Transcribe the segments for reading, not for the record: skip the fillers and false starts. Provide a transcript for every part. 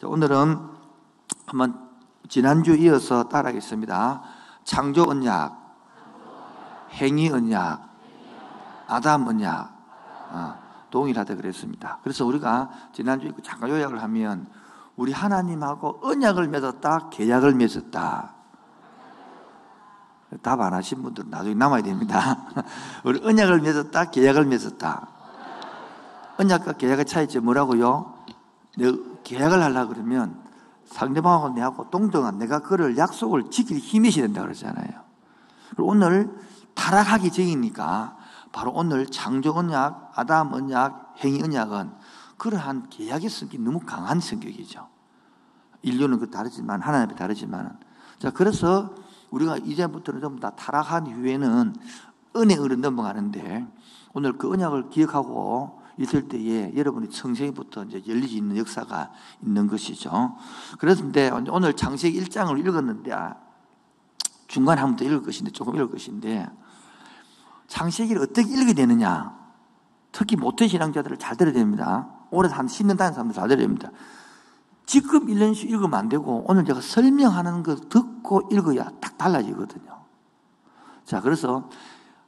오늘은 한번 지난주 이어서 따라하겠습니다. 창조 언약, 행위 언약, 아담 언약, 동일하다 그랬습니다. 그래서 우리가 지난주에 잠깐 요약을 하면 우리 하나님하고 언약을 맺었다, 계약을 맺었다. 답 안 하신 분들은 나중에 남아야 됩니다. 우리 언약을 맺었다, 계약을 맺었다. 언약과 계약의 차이점 뭐라고요? 내가 계약을 하려고 그러면 상대방하고 내하고 동등한 내가 그를 약속을 지킬 힘이 있어야 된다고 그러잖아요. 그리고 오늘 타락하기 전이니까 바로 오늘 창조 언약, 아담 언약, 행위 언약은 그러한 계약의 성격이 너무 강한 성격이죠. 인류는 그 다르지만 하나님이 다르지만, 자 그래서 우리가 이제부터는 전부 다 타락한 이후에는 은행으로 넘어가는데 오늘 그 언약을 기억하고 있을 때에 여러분이 창세기부터 이제 열리지 있는 역사가 있는 것이죠. 그런데 오늘 창세기 1장을 읽었는데 중간에 한 번 더 읽을 것인데 조금 읽을 것인데 창세기를 어떻게 읽어야 되느냐, 특히 모태신앙자들을 잘 들어야 됩니다. 올해 한 10년 다닌 사람들 잘 들어야 됩니다. 지금 1년씩 읽으면 안 되고 오늘 제가 설명하는 거 듣고 읽어야 딱 달라지거든요. 자, 그래서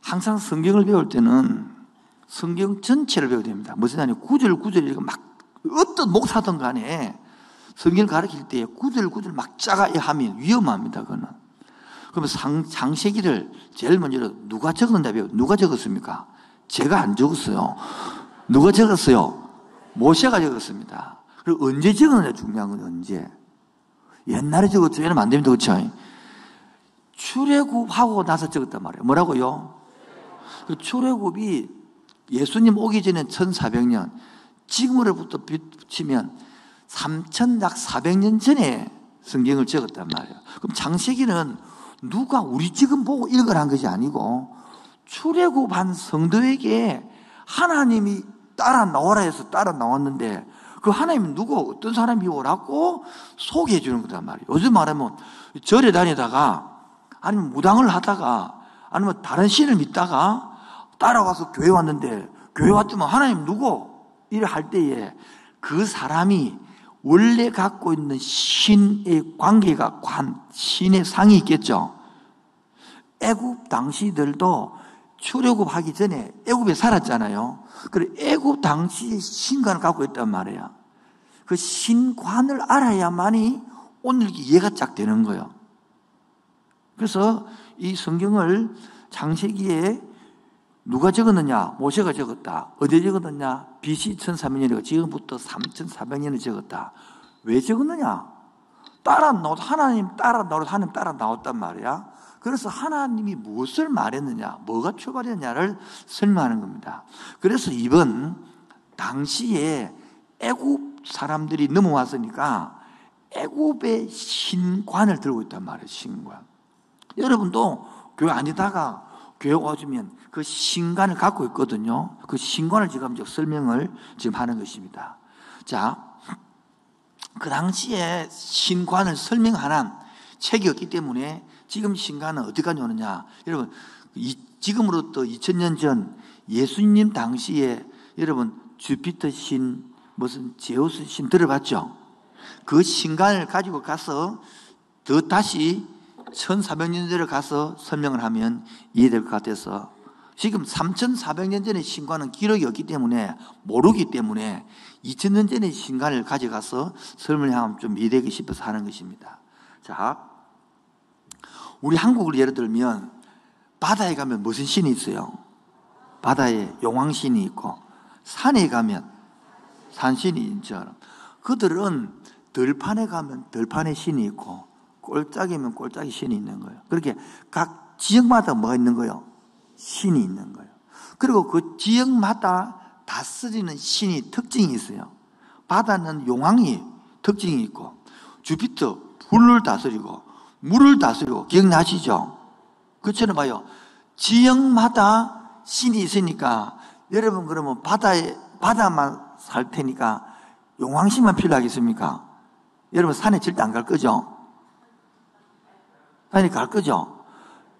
항상 성경을 배울 때는 성경 전체를 배워야 됩니다. 무슨 말이냐, 구절 읽고 막 어떤 목사든 간에 성경을 가르칠 때 구절 막 짜가 하면 위험합니다. 그거는. 그러면 창세기를 제일 먼저 누가 적었는다 배워. 누가 적었습니까? 제가 안 적었어요. 누가 적었어요? 모세가 적었습니다. 그리고 언제 적었느냐 중요한 건 언제. 옛날에 적었죠. 이러면 안 됩니다. 그렇죠? 출애굽하고 나서 적었단 말이에요. 뭐라고요? 그 출애굽이 예수님 오기 전에 1400년, 지금으로부터 붙이면 약 400년 전에 성경을 적었단 말이에요. 그럼 창세기는 누가 우리 지금 보고 읽으라는 것이 아니고 출애굽한 성도에게 하나님이 따라 나오라 해서 따라 나왔는데 그 하나님은 누구 어떤 사람이 오라고 소개해 주는 거단 말이에요. 요즘 말하면 절에 다니다가 아니면 무당을 하다가 아니면 다른 신을 믿다가 따라와서 교회 왔는데 교회 왔더만 하나님 누구? 이래 할 때에 그 사람이 원래 갖고 있는 신의 관계가 신의 상이 있겠죠. 애굽 당시들도 출애굽하기 전에 애굽에 살았잖아요. 그래 애굽 당시의 신관을 갖고 있단 말이에요. 그 신관을 알아야만이 오늘 이해가 쫙 되는 거예요. 그래서 이 성경을 창세기에 누가 적었느냐? 모세가 적었다. 어디에 적었느냐? BC 1400년이고 지금부터 3400년에 적었다. 왜 적었느냐? 하나님 따라 나왔단 말이야. 그래서 하나님이 무엇을 말했느냐, 뭐가 출발했느냐를 설명하는 겁니다. 그래서 이번 당시에 애굽 사람들이 넘어왔으니까 애굽의 신관을 들고 있단 말이에요. 신관. 여러분도 교회 아니다가 교회 와주면 그 신관을 갖고 있거든요. 그 신관을 지금 설명을 지금 하는 것입니다. 자, 그 당시에 신관을 설명하는 책이 없기 때문에 지금 신관은 어디까지 오느냐. 여러분, 지금으로부터 2000년 전 예수님 당시에 여러분 주피터 신, 무슨 제우스 신 들어봤죠? 그 신관을 가지고 가서 다시 1400년 전에 가서 설명을 하면 이해될 것 같아서 지금 3400년 전의 신관은 기록이 없기 때문에 모르기 때문에 2000년 전의 신관을 가져가서 설명하면 좀 이해되기 싶어서 하는 것입니다. 자, 우리 한국을 예를 들면 바다에 가면 무슨 신이 있어요? 바다에 용왕신이 있고 산에 가면 산신이 있죠. 그들은 들판에 가면 들판에 신이 있고 꼴짝이면 꼴짝이 신이 있는 거예요. 그렇게 각 지역마다 뭐가 있는 거예요? 신이 있는 거예요. 그리고 그 지역마다 다스리는 신이 특징이 있어요. 바다는 용왕이 특징이 있고 주피터 불을 다스리고 물을 다스리고 기억나시죠? 그처럼 봐요. 지역마다 신이 있으니까 여러분 그러면 바다만 살 테니까 용왕신만 필요하겠습니까? 여러분 산에 절대 안 갈 거죠? 산에 갈 거죠?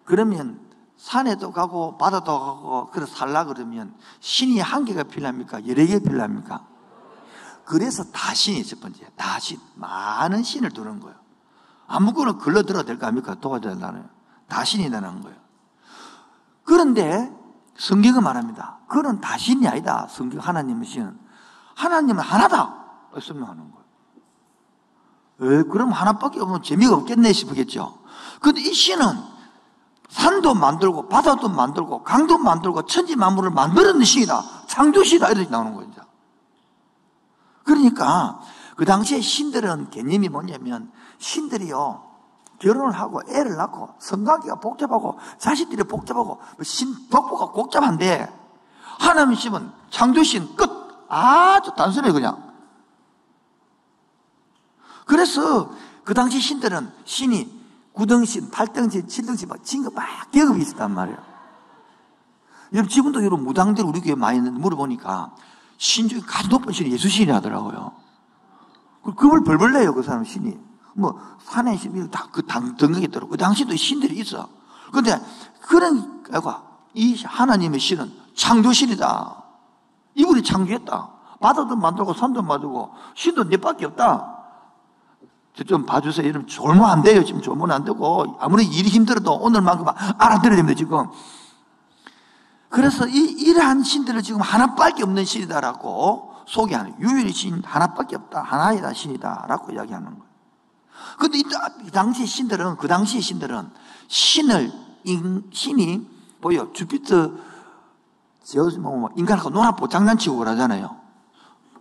그러면 산에도 가고 바다도 가고 그래서 살라 그러면 신이 한 개가 필요합니까? 여러 개 필요합니까? 그래서 다신이 첫 번째. 다신. 많은 신을 두는 거예요. 아무거나 걸러들어도 될 거 아닙니까? 도와달라는. 다신이라는 거예요. 그런데 성경은 말합니다. 그런 다신이 아니다. 성경 하나님의 신은. 하나님은 하나다. 설명하는 거예요. 그럼 하나밖에 없으면 재미가 없겠네 싶으겠죠. 그런데 이 신은 산도 만들고 바다도 만들고 강도 만들고 천지 만물을 만드는 신이다. 창조시다. 이렇게 나오는 거예요. 그러니까 그 당시에 신들은 개념이 뭐냐면 신들이요 결혼을 하고 애를 낳고 성관계가 복잡하고 자식들이 복잡하고 신 덕보가 복잡한데 하나님 신은 창조신 끝. 아주 단순해 그냥. 그래서 그 당시 신들은 신이 9등신, 8등신, 7등신 막 진거 막 계급이 있었단 말이에요. 여러분 지금도 여러분 무당들 우리 교회 많이 있는데 물어보니까 신 중에 가장 높은 신이 예수신이 하더라고요. 그걸 벌벌 내요, 그 사람 신이. 뭐, 산의 신이 다 그 등극이 있더라고요. 그 당시도 신들이 있어. 그런데, 이 하나님의 신은 창조신이다. 이분이 창조했다. 바다도 만들고, 산도 만들고, 신도 네 밖에 없다. 좀 봐주세요. 여러분, 졸모 안 돼요. 지금 졸모는 안 되고, 아무리 일이 힘들어도 오늘만큼 알아들어야 됩니다, 지금. 그래서 이러한 신들을 지금 하나밖에 없는 신이다라고 소개하는, 유일의 신 하나밖에 없다. 하나이다 신이다라고 이야기하는 거예요. 그런데 이 당시 신들은, 그 당시의 신들은 신이 보여. 주피터, 인간을 갖고 놀아보고 장난치고 그러잖아요.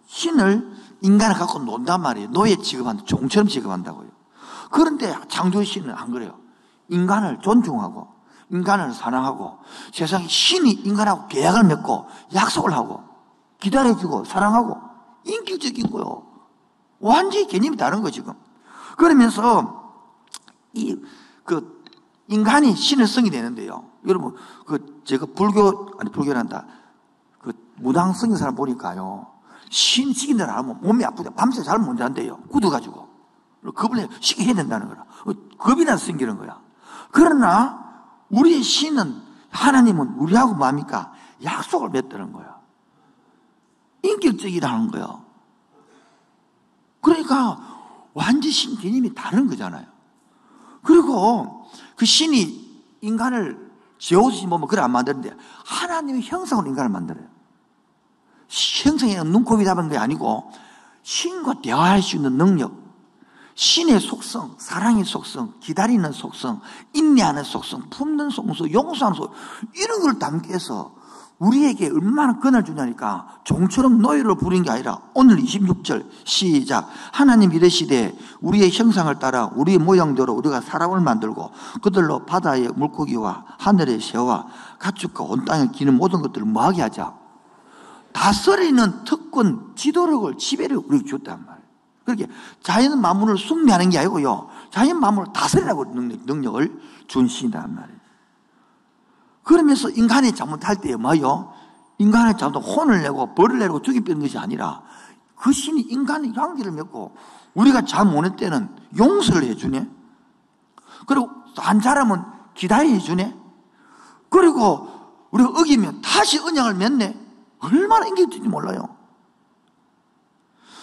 신을 인간을 갖고 논단 말이에요. 노예 취급한다. 종처럼 취급한다고요. 그런데 창조의 신은 안 그래요. 인간을 존중하고 인간을 사랑하고 세상에 신이 인간하고 계약을 맺고 약속을 하고 기다려주고 사랑하고 인격적인 거요. 완전히 개념이 다른 거 지금. 그러면서 인간이 신의 성이 되는데요. 여러분 제가 불교란다. 무당성인 사람 보니까요. 신 시킨 대로 하면 몸이 아프다. 밤새 잘 못 잔대요. 굳어가지고. 겁을 시게 해야 된다는 거라. 겁이 나서 생기는 거야. 그러나 우리의 신은, 하나님은 우리하고 뭡니까? 약속을 맺더는 거야. 인격적이라는 거예요. 그러니까 완전 신 개념이 다른 거잖아요. 그리고 그 신이 인간을 지어오지 뭐 그래 안 만드는데 하나님의 형상으로 인간을 만들어요. 형상이 눈곱이 잡은 게 아니고 신과 대화할 수 있는 능력, 신의 속성, 사랑의 속성, 기다리는 속성, 인내하는 속성, 품는 속성, 용서하는 속성, 이런 걸 담겨서 우리에게 얼마나 권한을 주냐니까 종처럼 노예로 부린 게 아니라 오늘 26절 시작. 하나님 이르시되 우리의 형상을 따라 우리의 모양대로 우리가 사람을 만들고 그들로 바다의 물고기와 하늘의 새와 가축과 온 땅에 기는 모든 것들을 뭐하게 하자. 다스리는 특권, 지도력을, 지배를 우리에게 줬단 말이에요. 그렇게 자연 만물을 숭배하는 게 아니고요. 자연 만물을 다스리라고 능력을 준 신이란 말이에요. 그러면서 인간이 잘못할 때에 뭐요? 인간의 잘못 혼을 내고 벌을 내고 죽이는 것이 아니라 그 신이 인간의 향기를 맺고 우리가 잘못할 때는 용서를 해주네. 그리고 안 잘하면 기다려 주네. 그리고 우리가 어기면 다시 언약을 맺네. 얼마나 인격적인지 몰라요.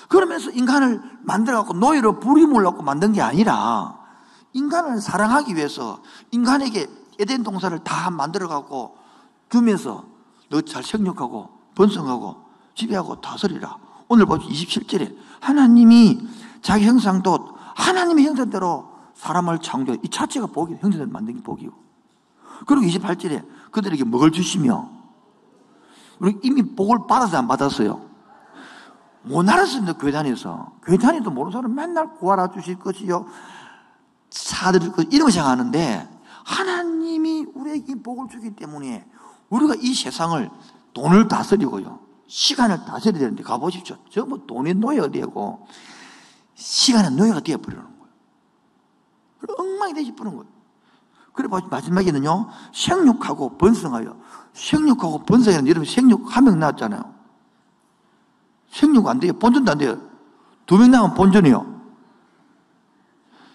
그러면서 인간을 만들어갖고 노예로 부리물려고 만든 게 아니라 인간을 사랑하기 위해서 인간에게 에덴 동산을 다 만들어갖고 주면서 너 잘 생육하고 번성하고 지배하고 다스리라. 오늘 보시 27절에 하나님이 자기 형상도 하나님의 형상대로 사람을 창조해. 이 자체가 복이, 형상대로 만든 게 복이고. 그리고 28절에 그들에게 먹을 주시며 우리 이미 복을 받아서 안 받았어요. 못 알았습니다. 교회 다녀서. 교회 다니도 모르는 사람 맨날 구하라 주실 것이요. 사드릴 것, 이런 거 생각하는데, 하나님이 우리에게 복을 주기 때문에, 우리가 이 세상을 돈을 다스리고요. 시간을 다스려야 되는데, 가보십시오. 전부 돈의 노예가 되고, 시간의 노예가 되어버리는 거예요. 엉망이 되어버리는 거예요. 그래, 마지막에는요, 생육하고 번성하여. 생육하고 번성하는 여러분 생육 한 명 낳았잖아요. 생육 안 돼요. 본전도 안 돼요. 2명 낳으면 본전이요.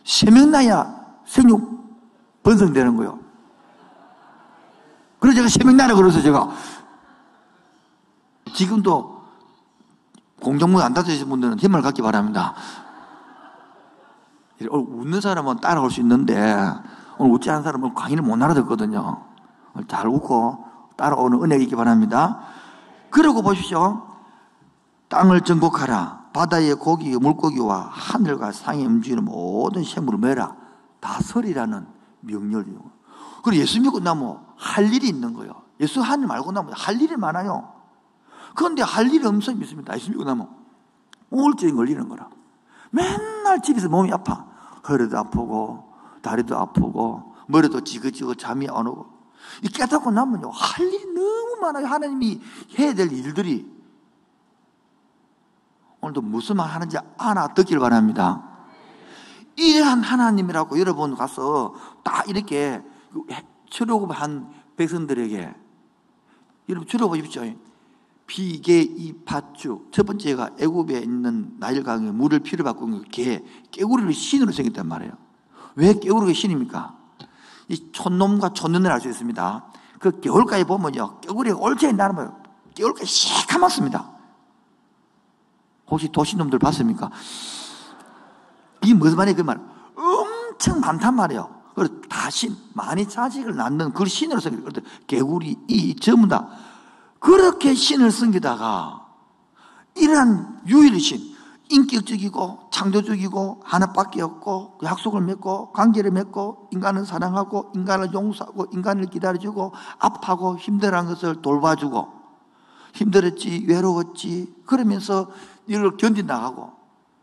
3명 낳아야 생육 번성되는 거예요. 그래서 제가 3명 낳으라 그래서 제가 지금도 공정문 안 닫으신 분들은 힘을 갖기 바랍니다. 오늘 웃는 사람은 따라올 수 있는데 오늘 웃지 않은 사람은 강의를 못 알아듣거든요. 잘 웃고 따라오는 은혜가 있기 바랍니다. 그러고 보십시오. 땅을 정복하라. 바다의 고기, 물고기와 하늘과 상에 움직이는 모든 생물을 매라. 다스리라는 명령이에요. 그리고 예수 믿고 나면 할 일이 있는 거예요. 예수 하늘 말고 나면 할 일이 많아요. 그런데 할 일이 엄청 있습니다. 예수 믿고 나면 우울증이 걸리는 거라. 맨날 집에서 몸이 아파. 허리도 아프고 다리도 아프고 머리도 지긋지긋 잠이 안 오고. 이 깨닫고 나면요 할 일이 너무 많아요. 하나님이 해야 될 일들이. 오늘도 무슨 말 하는지 알아듣길 바랍니다. 이러한 하나님이라고 여러분 가서 딱 이렇게 출애굽한 백성들에게 여러분 들어보십시오. 비계 밭주 첫 번째가 애굽에 있는 나일강에 물을 피로 바꾼 게 깨구리를 신으로 생겼단 말이에요. 왜 깨구리가 신입니까? 이 촌놈과 촌눈을 알 수 있습니다. 그 겨울가에 보면요 깨구리가 올챙이 나는 깨구리가 시커멓습니다. 혹시 도시놈들 봤습니까? 이게 무슨 말이에요? 그 말 엄청 많단 말이에요. 그래서 다신 많이 자식을 낳는 그 신으로 생겼어요. 개구리 이 전부 다 그렇게 신을 섬기다가 이러한 유일신 인격적이고 창조적이고 하나밖에 없고 약속을 맺고 관계를 맺고 인간을 사랑하고 인간을 용서하고 인간을 기다려주고 아파하고 힘들어한 것을 돌봐주고 힘들었지 외로웠지 그러면서 이걸 견뎌나가고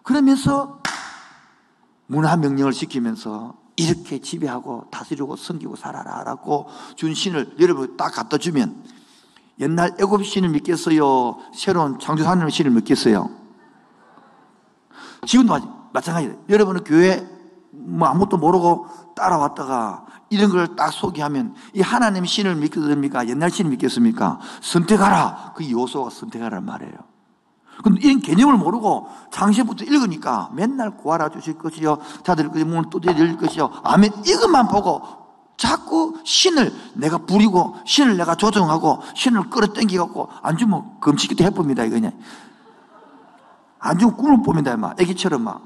그러면서 문화 명령을 시키면서 이렇게 지배하고 다스리고 섬기고 살아라 라고 준 신을 여러분 딱 갖다 주면 옛날 애굽 신을 믿겠어요? 새로운 창조 하나님의 신을 믿겠어요? 지금도 마찬가지예요. 여러분은 교회 뭐 아무것도 모르고 따라왔다가 이런 걸 딱 소개하면 이 하나님 신을 믿겠습니까? 옛날 신을 믿겠습니까? 선택하라. 그 요소가 선택하라는 말이에요. 근데 이런 개념을 모르고 창세부터 읽으니까 맨날 구하라 주실 것이요 자들 것이 문을 두드려 열 것이요 아멘 이것만 보고 자꾸 신을 내가 부리고 신을 내가 조정하고 신을 끌어당기고 안 주면 금식기도 해봅니다. 이거 그냥 안 주면 꿈을 봅니다. 막 애기처럼 막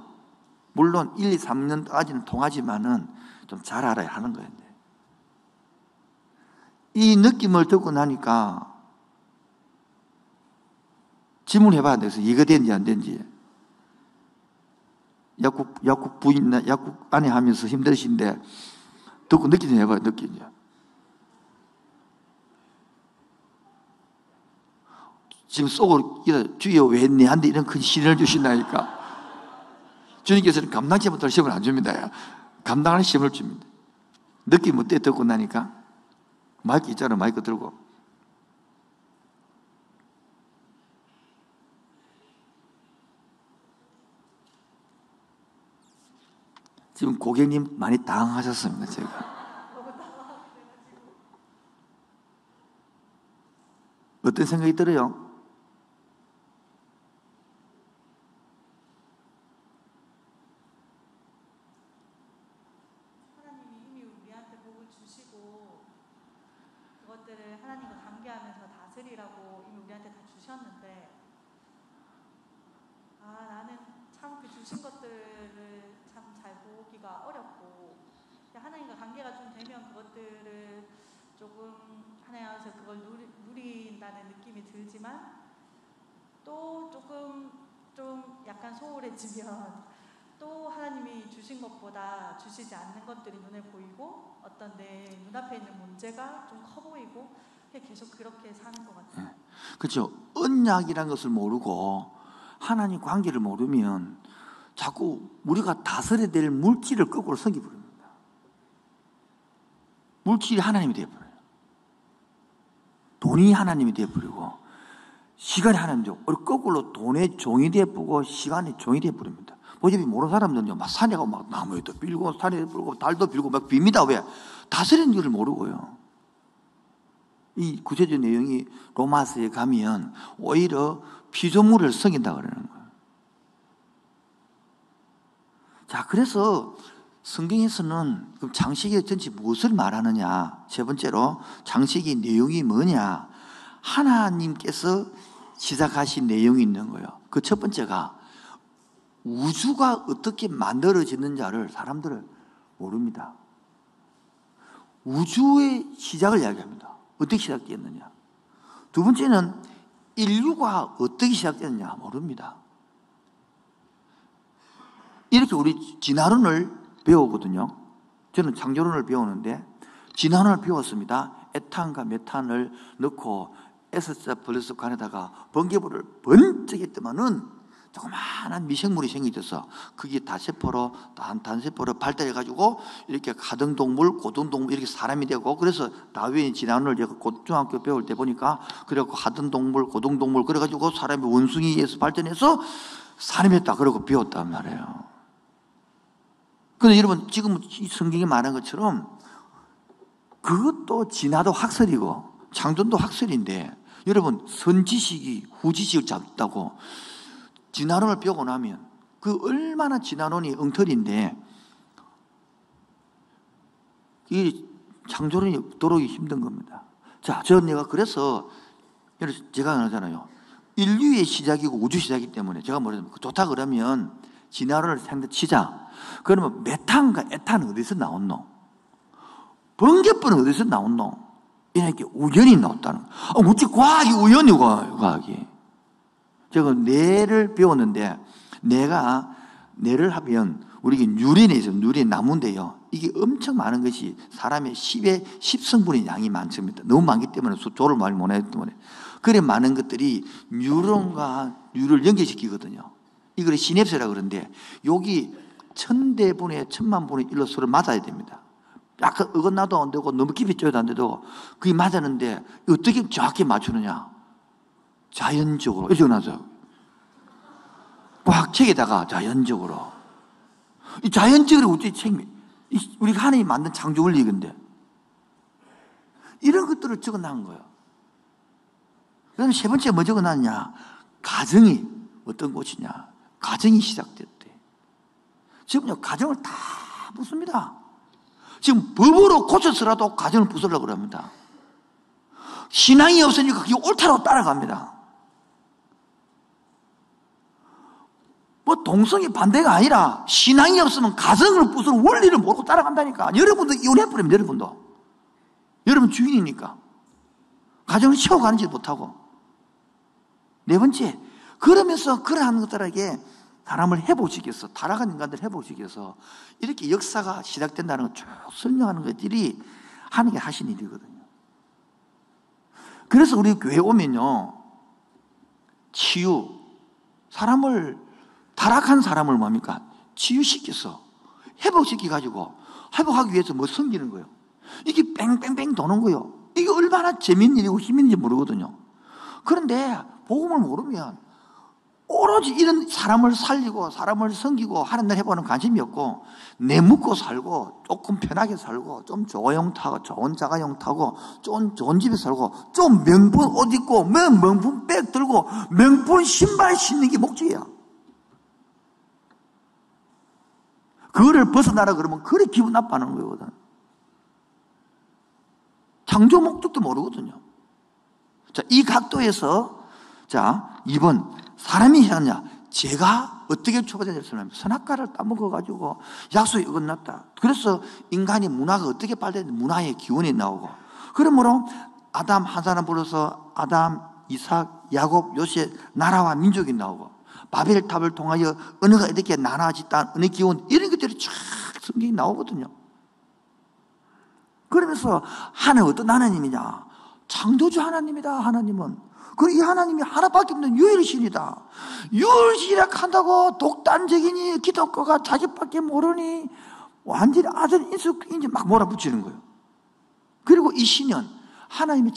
물론 1, 2, 3년까지는 통하지만은 좀 잘 알아야 하는 거예요. 이 느낌을 듣고 나니까 질문해 봐야 돼서 이거 된지 안 된지. 약국 부인, 약국 안에 하면서 힘드신데 듣고 느끼지 해봐요, 느끼지. 지금 속으로 주여 왜 내한테 이런 큰 시련을 주신다니까. 주님께서는 감당치 못할 시험을 안 줍니다. 감당할 시험을 줍니다. 느낌 어때? 듣고 나니까 마이크 있잖아, 마이크 들고. 지금 고객님 많이 당황하셨습니다, 제가. 어떤 생각이 들어요? 하나님이 이미 우리한테 복을 주시고 그것들을 하나님과 관계하면서 다스리라고 이미 우리한테 다 주셨는데 나는 참 그 주신 것들을 참 잘 보기가 어렵고 하나님과 관계가 좀 되면 그것들을 조금 하나님께서 그걸 누린다는 느낌이 들지만 또 조금 좀 약간 소홀해지면 또 하나님이 주신 것보다 주시지 않는 것들이 눈에 보이고 어떤 내 눈앞에 있는 문제가 좀 커 보이고 계속 그렇게 사는 것 같아요. 그렇죠. 언약이라는 것을 모르고 하나님 관계를 모르면 자꾸 우리가 다스려야 될 물질을 거꾸로 섬기버립니다. 물질이 하나님이 되어버려요. 돈이 하나님이 되어버리고 시간이 하나님이 되고 거꾸로 돈의 종이 되어버리고 시간의 종이 되어버립니다. 어차피 모르는 사람들은요 막 산에 가고 막 나무에도 빌고 산에 빌고 달도 빌고 막 빕니다. 왜? 다스리는 줄을 모르고요. 이 구체적 내용이 로마서에 가면 오히려 피조물을 섬긴다 그러는 거예요. 자, 그래서 성경에서는 그럼 창세기 전체 무엇을 말하느냐? 세 번째로 창세기 내용이 뭐냐? 하나님께서 시작하신 내용이 있는 거예요. 그 첫 번째가 우주가 어떻게 만들어지는지를 사람들은 모릅니다. 우주의 시작을 이야기합니다. 어떻게 시작됐느냐. 두 번째는 인류가 어떻게 시작됐느냐 모릅니다. 이렇게 우리 진화론을 배우거든요. 저는 창조론을 배우는데 진화론을 배웠습니다. 에탄과 메탄을 넣고 S자 플러스 관에다가 번개불을 번쩍 했더만은 조그마한 미생물이 생겨져서 그게 다세포로 단세포로 발달해가지고 이렇게 가등동물, 고등동물 이렇게 사람이 되고, 그래서 다윈이 진화론을 제가 고등학교 배울 때 보니까 그래갖고 가등동물, 고등동물 그래가지고 사람이 원숭이에서 발전해서 사람이 됐다 그러고 배웠단 말이에요. 근데 여러분 지금 이 성경이 말한 것처럼 그것도 진화도 학설이고 창조도 학설인데, 여러분 선지식이 후지식을 잡다고 진화론을 배우고 나면 그 얼마나 진화론이 엉터리인데 이 창조론이 들어오기 힘든 겁니다. 자, 내가 그래서 제가 하잖아요. 인류의 시작이고 우주 시작이기 때문에 제가 뭐냐면 좋다 그러면 진화론을 상대 치자. 그러면 메탄과 에탄은 어디서 나왔노? 번개불은 어디서 나왔노? 이렇게 우연히 나왔다는 거. 어찌 과학이 우연이고, 과학이. 제가 뇌를 배웠는데, 뇌를 하면, 우리 뉴런에 있어요. 뉴런 나무인데요. 이게 엄청 많은 것이 사람의 10의 10성분의 양이 많습니다. 너무 많기 때문에 조를 많이 못하기 때문에. 그래 많은 것들이 뉴런과 뉴를 연결시키거든요. 이걸 시냅스라고 그러는데, 여기 1000대분의 1000만분의 1로 서로 맞아야 됩니다. 약간 어긋나도 안 되고 너무 깊이 쪄도 안 돼도 그게 맞았는데 어떻게 정확히 맞추느냐? 자연적으로. 이렇게 나서 과학책에다가 자연적으로. 이 자연적으로 어떻게 우리가 하나님이 만든 창조 원리인데 이런 것들을 적어놓은 거예요. 그다음에 세 번째 뭐 적어놨냐? 가정이 어떤 곳이냐? 가정이 시작됐대. 지금요 가정을 다 부숩니다. 지금 법으로 고쳐서라도 가정을 부수려고 합니다. 신앙이 없으니까 그게 옳다고 따라갑니다. 뭐 동성이 반대가 아니라 신앙이 없으면 가정을 부수는 원리를 모르고 따라간다니까. 여러분도 이혼해버리면 여러분 주인이니까 가정을 채워가는지 못하고. 네 번째, 그러면서 그러한 것들에게 사람을 회복시켜서, 타락한 인간들을 회복시켜서 이렇게 역사가 시작된다는 걸 쭉 설명하는 것들이 하나님께 하신 일이거든요. 그래서 우리 교회 오면요, 치유, 타락한 사람을 뭡니까? 치유시켜서 회복시켜가지고 회복하기 위해서 뭐 섬기는 거예요. 이게 뺑뺑뺑 도는 거예요. 이게 얼마나 재밌는 일이고 힘 있는지 모르거든요. 그런데 복음을 모르면 오로지 이런 사람을 살리고 사람을 섬기고 하는 일 해보는 관심이 없고, 내묻고 살고 조금 편하게 살고 좀 좋은 타고 좋은 자가용 타고 좀 좋은 집에 살고 좀 명품 옷 입고 명품 백 들고 명품 신발 신는 게 목적이야. 그거를 벗어나라 그러면 그래 기분 나빠하는 거거든. 창조 목적도 모르거든요. 자, 이 각도에서, 자, 2번. 사람이 하냐? 제가 어떻게 초보자였냐면 선악과를 따먹어가지고 약속이 어긋났다. 그래서 인간이 문화가 어떻게 발달했는지 문화의 기원이 나오고, 그러므로 아담 한 사람 불러서 아담, 이삭, 야곱, 요셉 나라와 민족이 나오고, 바벨탑을 통하여 언어가 이렇게 나눠졌다. 언어 기원 이런 것들이 쫙 성경이 나오거든요. 그러면서 하나님 어떤 하나님이냐? 창조주 하나님이다. 하나님은. 그리고 이 하나님이 하나밖에 없는 유일신이다. 유일신이라 한다고 독단적이니 기독교가 자기밖에 모르니 완전히 아들 인수인지 막 몰아붙이는 거예요. 그리고 이 신은 하나님이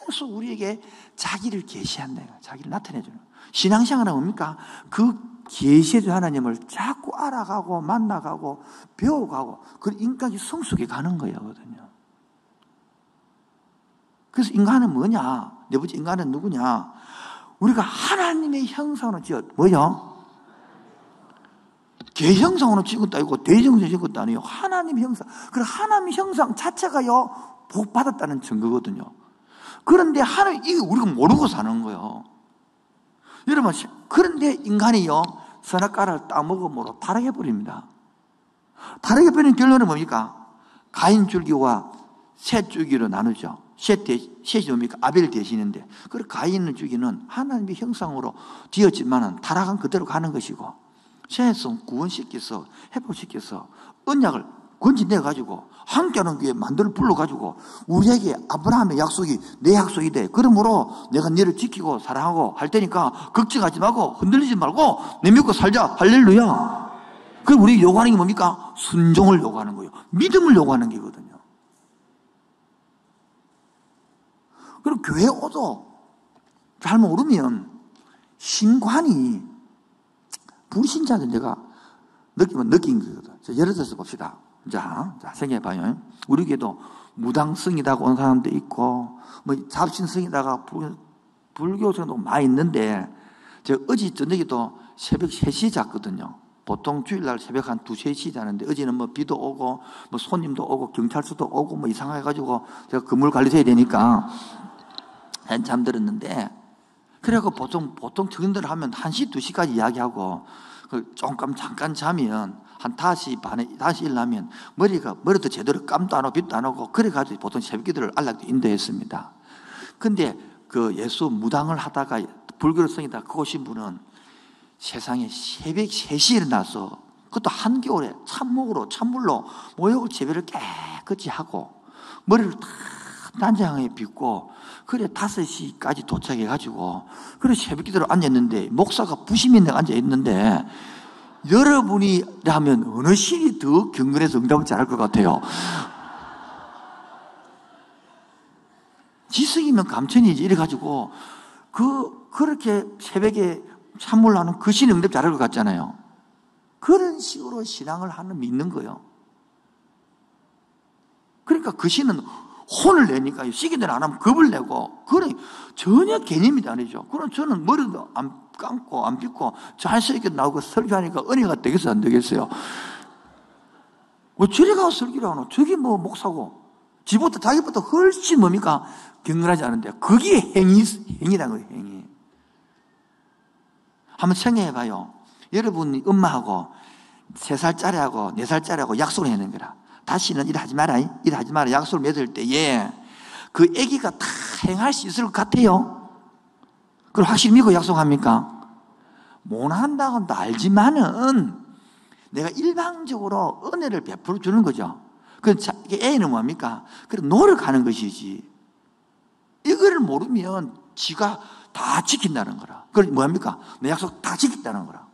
계속 우리에게 자기를 계시한다. 자기를 나타내주는 거예요. 신앙생활은 뭡니까? 그 계시해준 하나님을 자꾸 알아가고 만나가고 배워가고 그 인간이 성숙해 가는 거거든요. 그래서 인간은 뭐냐? 네 번째 인간은 누구냐? 우리가 하나님의 형상으로 뭐요? 개 형상으로 지은 것도 아니고 대 형상으로 지은 것도 아니에요. 하나님의 형상. 그 하나님의 형상 자체가요, 복 받았다는 증거거든요. 그런데 이게 우리가 모르고 사는 거예요. 여러분, 그런데 인간이요, 선악과를 따먹음으로 타락해버립니다. 타락해버리는 결론은 뭡니까? 가인 줄기와 셋 줄기로 나누죠. 셋이 뭡니까? 아벨 대신인데, 그 가인을 죽이는 하나님의 형상으로 되었지만은 타락은 그대로 가는 것이고, 셋은 구원시켜서, 회복시켜서, 언약을 건져내가지고, 함께하는 교회 만들어 불러가지고, 우리에게 아브라함의 약속이 내 약속이 돼. 그러므로 내가 너를 지키고 사랑하고 할 테니까, 걱정하지 말고, 흔들리지 말고, 내 믿고 살자. 할렐루야. 그럼 우리 요구하는 게 뭡니까? 순종을 요구하는 거예요. 믿음을 요구하는 게거든요. 그리고 교회 오도 잘 모르면 신관이 불신자들 내가 느낀 거거든. 예를 들어서 봅시다. 자, 생각해봐요. 우리 교회도 무당성이다가 온 사람도 있고, 뭐 잡신성이다가 불교성도 많이 있는데, 제가 어제 저녁에도 새벽 3시에 잤거든요. 보통 주일날 새벽 한 2, 3시에 자는데, 어제는 뭐 비도 오고, 뭐 손님도 오고, 경찰서도 오고, 뭐 이상해가지고, 제가 건물 관리해야 되니까, 잠들었는데, 그래갖고 보통 청년들 하면 1시, 2시까지 이야기하고, 잠깐 자면, 한 5시 반에, 5시 일나면, 머리도 제대로 감도 안 오고, 빛도 안 오고, 그래가지고 보통 새벽 기도를 안락도 인도했습니다. 근데 그 예수 무당을 하다가, 불교를 성이다 그거 오신 분은 세상에 새벽 3시에 일어나서, 그것도 한겨울에 찬물로 모욕을 제비를 깨끗이 하고, 머리를 다 단장하게 빗고, 그래 5시까지 도착해가지고, 그래 새벽 기도를 앉았는데, 목사가 부심 있는 데 앉아있는데, 여러분이라면 어느 신이 더 경건해서 응답을 잘할 것 같아요? 지성이면 감천이지. 이래가지고, 그렇게 새벽에 찬물 나는 그 신이 응답 잘할 것 같잖아요. 그런 식으로 신앙을 믿는 거예요. 그러니까 그 신은 혼을 내니까 시기들 안 하면 겁을 내고, 그런 전혀 개념이 아니죠. 그럼 저는 머리도 안 감고 안 빗고 자연스럽게 나오고 설교하니까 은혜가 되겠어요, 안 되겠어요? 왜 저리 가서 설교를 하노? 저기 뭐 목사고, 자기보다 훨씬 뭡니까? 경건하지 않은데, 그게 행위라는 거예요, 행위. 한번 생각해봐요. 여러분이 엄마하고 3살짜리하고 4살짜리하고 약속을 해낸 거라. 다시는 일하지 마라 약속을 맺을 때에 그 아기가 다 행할 수 있을 것 같아요? 그걸 확실히 믿고 약속합니까? 못한다고 알지만은 내가 일방적으로 은혜를 베풀어 주는 거죠. 애는 뭡니까? 그래 노력하는 것이지. 이거를 모르면 지가 다 지킨다는 거라. 그걸 뭐합니까? 내 약속 다 지켰다는 거라.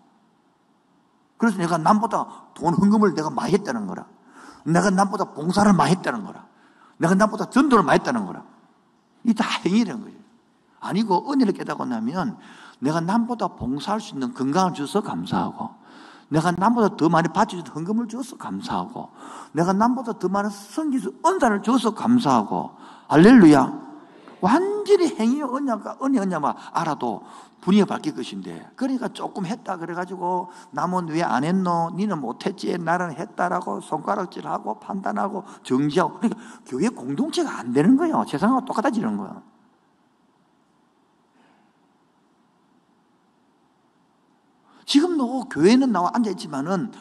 그래서 내가 남보다 돈 헌금을 내가 많이 했다는 거라. 내가 남보다 봉사를 많이 했다는 거라. 내가 남보다 전도를 많이 했다는 거라. 이게 다 행위라는 거예요. 아니고 은혜를 깨닫고 나면 내가 남보다 봉사할 수 있는 건강을 줘서 감사하고, 내가 남보다 더 많이 바쳐줘서 헌금을 줘서 감사하고, 내가 남보다 더 많은 성기수 은사를 줘서 감사하고, 할렐루야. 완전히 행위의 은혜 언냐만 알아도 분위기가 바뀔 것인데, 그러니까 조금 했다 그래가지고 남은 왜 안 했노? 니는 못했지, 나는 했다라고 손가락질하고 판단하고 정지하고, 그러니까 교회 공동체가 안 되는 거예요. 세상과 똑같아지는 거예요. 지금도 교회는 나와 앉아있지만은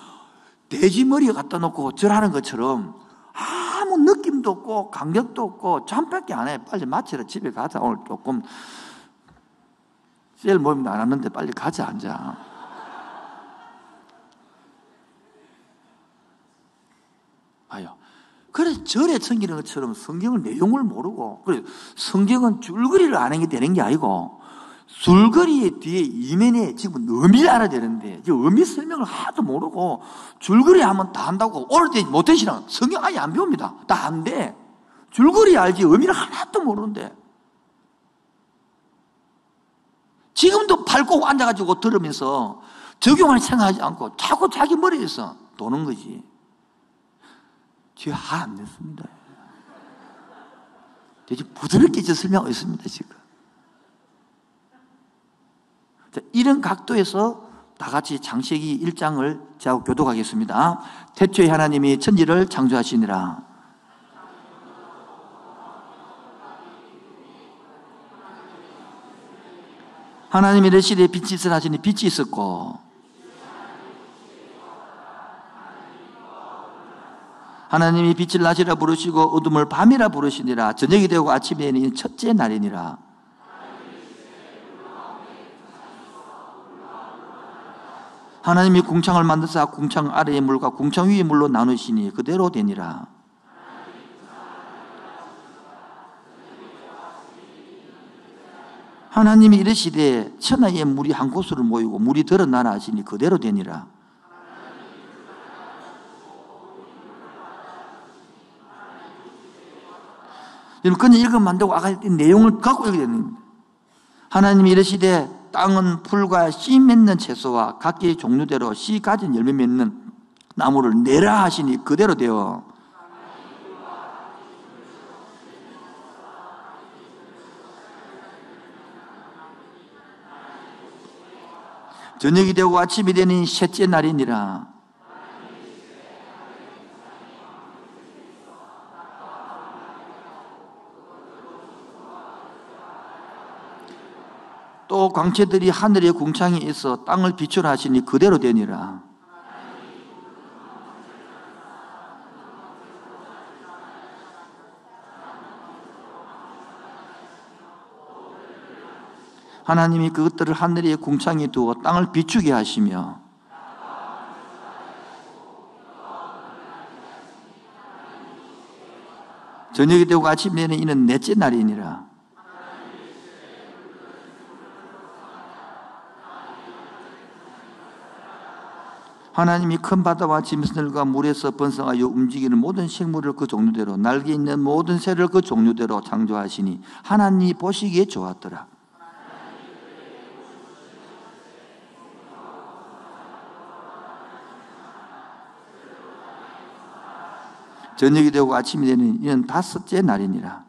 돼지머리에 갖다 놓고 절하는 것처럼 아무 느낌도 없고 감격도 없고 잠밖에 안 해. 빨리 마치러 집에 가자. 오늘 조금 셀 모임도 안 왔는데 빨리 가자. 앉아. 아요. 그래 절에 섬기는 것처럼 성경을 내용을 모르고, 그래 성경은 줄거리를 아는 게 되는 게 아니고, 줄거리 뒤에 이면에 지금 의미를 알아야 되는데, 지금 의미 설명을 하나도 모르고 줄거리 하면 다 한다고 오늘 때 못된 신앙 성경 아예 안 배웁니다. 다 안 돼. 줄거리 알지 의미를 하나도 모르는데, 지금도 밟고 앉아가지고 들으면서 적용할 생각하지 않고 자꾸 자기 머리에서 도는 거지. 지금 안 됐습니다. 대체 부드럽게 설명하고 있습니다 지금. 자, 이런 각도에서 다 같이 창세기 1장을 제가 교독하겠습니다. 태초에 하나님이 천지를 창조하시니라. 하나님이 이르시되 빛이 있으라 하시니 빛이 있었고, 하나님이 빛을 낮이라 부르시고 어둠을 밤이라 부르시니라. 저녁이 되고 아침이 되니 첫째 날이니라. 하나님이 궁창을 만드사 궁창 아래의 물과 궁창 위의 물로 나누시니 그대로 되니라. 하나님이 이르시되 천하의 물이 한 곳으로 모이고 물이 드러나라 하시니 그대로 되니라. 여러분, 그냥 읽으면 안 되고 아까 내용을 갖고 읽어야 됩니다. 하나님이 이르시되 땅은 풀과 씨 맺는 채소와 각기의 종류대로 씨 가진 열매 맺는 나무를 내라 하시니 그대로 되어 저녁이 되고 아침이 되니 셋째 날이니라. 또 광채들이 하늘에 궁창에 있어 땅을 비추라 하시니 그대로 되니라. 하나님이 그것들을 하늘에 궁창에 두어 땅을 비추게 하시며 저녁이 되고 아침이 되는 이는 넷째 날이니라. 하나님이 큰 바다와 짐승들과 물에서 번성하여 움직이는 모든 생물을 그 종류대로 날개 있는 모든 새를 그 종류대로 창조하시니 하나님이 보시기에 좋았더라. 저녁이 되고 아침이 되는 이는 다섯째 날이니라.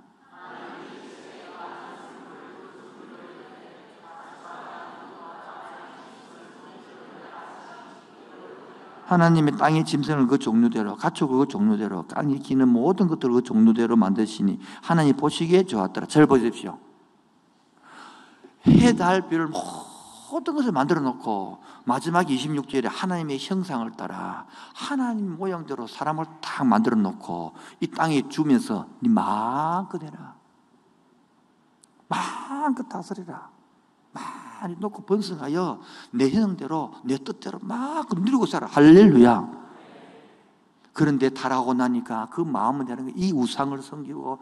하나님이 땅의 짐승을 그 종류대로 가축을 그 종류대로 땅에 기는 모든 것들을 그 종류대로 만드시니 하나님이 보시기에 좋았더라. 잘 보십시오. 해, 달, 별을 모든 것을 만들어 놓고 마지막 26절에 하나님의 형상을 따라 하나님 모양대로 사람을 딱 만들어 놓고 이 땅에 주면서 네 마음껏 해라. 마음껏 다스리라. 많이 놓고 번성하여 내 형대로 내 뜻대로 막 누리고 살아. 할렐루야. 그런데 타락하고 나니까 그 마음은 되는 거예요. 이 우상을 섬기고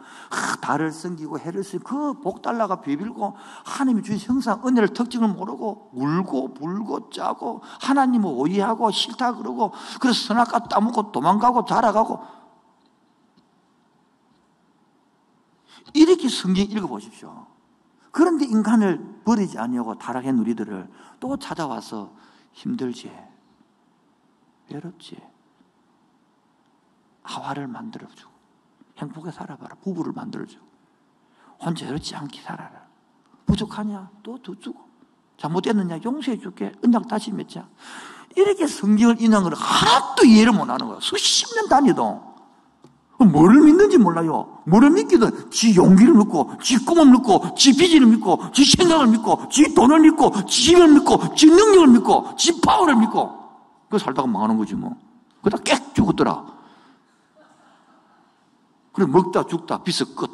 달을 섬기고 해를 섬기고 그 복 달라가 비빌고 하나님이 주신 형상 은혜를 특징을 모르고 울고 불고 짜고 하나님을 오해하고 싫다 그러고 그래서 선악과 따먹고 도망가고 자라가고 이렇게 성경 읽어보십시오. 그런데 인간을 버리지 아니하고 타락한 우리들을 또 찾아와서 힘들지, 외롭지, 하와를 만들어주고 행복하게 살아봐라. 부부를 만들어주고 혼자 외롭지 않게 살아라. 부족하냐? 또 더 주고 잘못됐느냐? 용서해 줄게. 언약 다시 맺자. 이렇게 성경을 인한 걸 하나도 이해를 못하는 거야. 수십 년 다니도 뭐를 믿는지 몰라요. 뭐를 믿기든 지 용기를 믿고 지 꿈을 믿고 지 비전을 믿고 지 생각을 믿고 지 돈을 믿고 지 힘을 믿고 지 능력을 믿고 지 파워를 믿고 그 살다가 망하는 거지 뭐. 그러다 깨 죽었더라. 그래 먹다 죽다 비서 끝.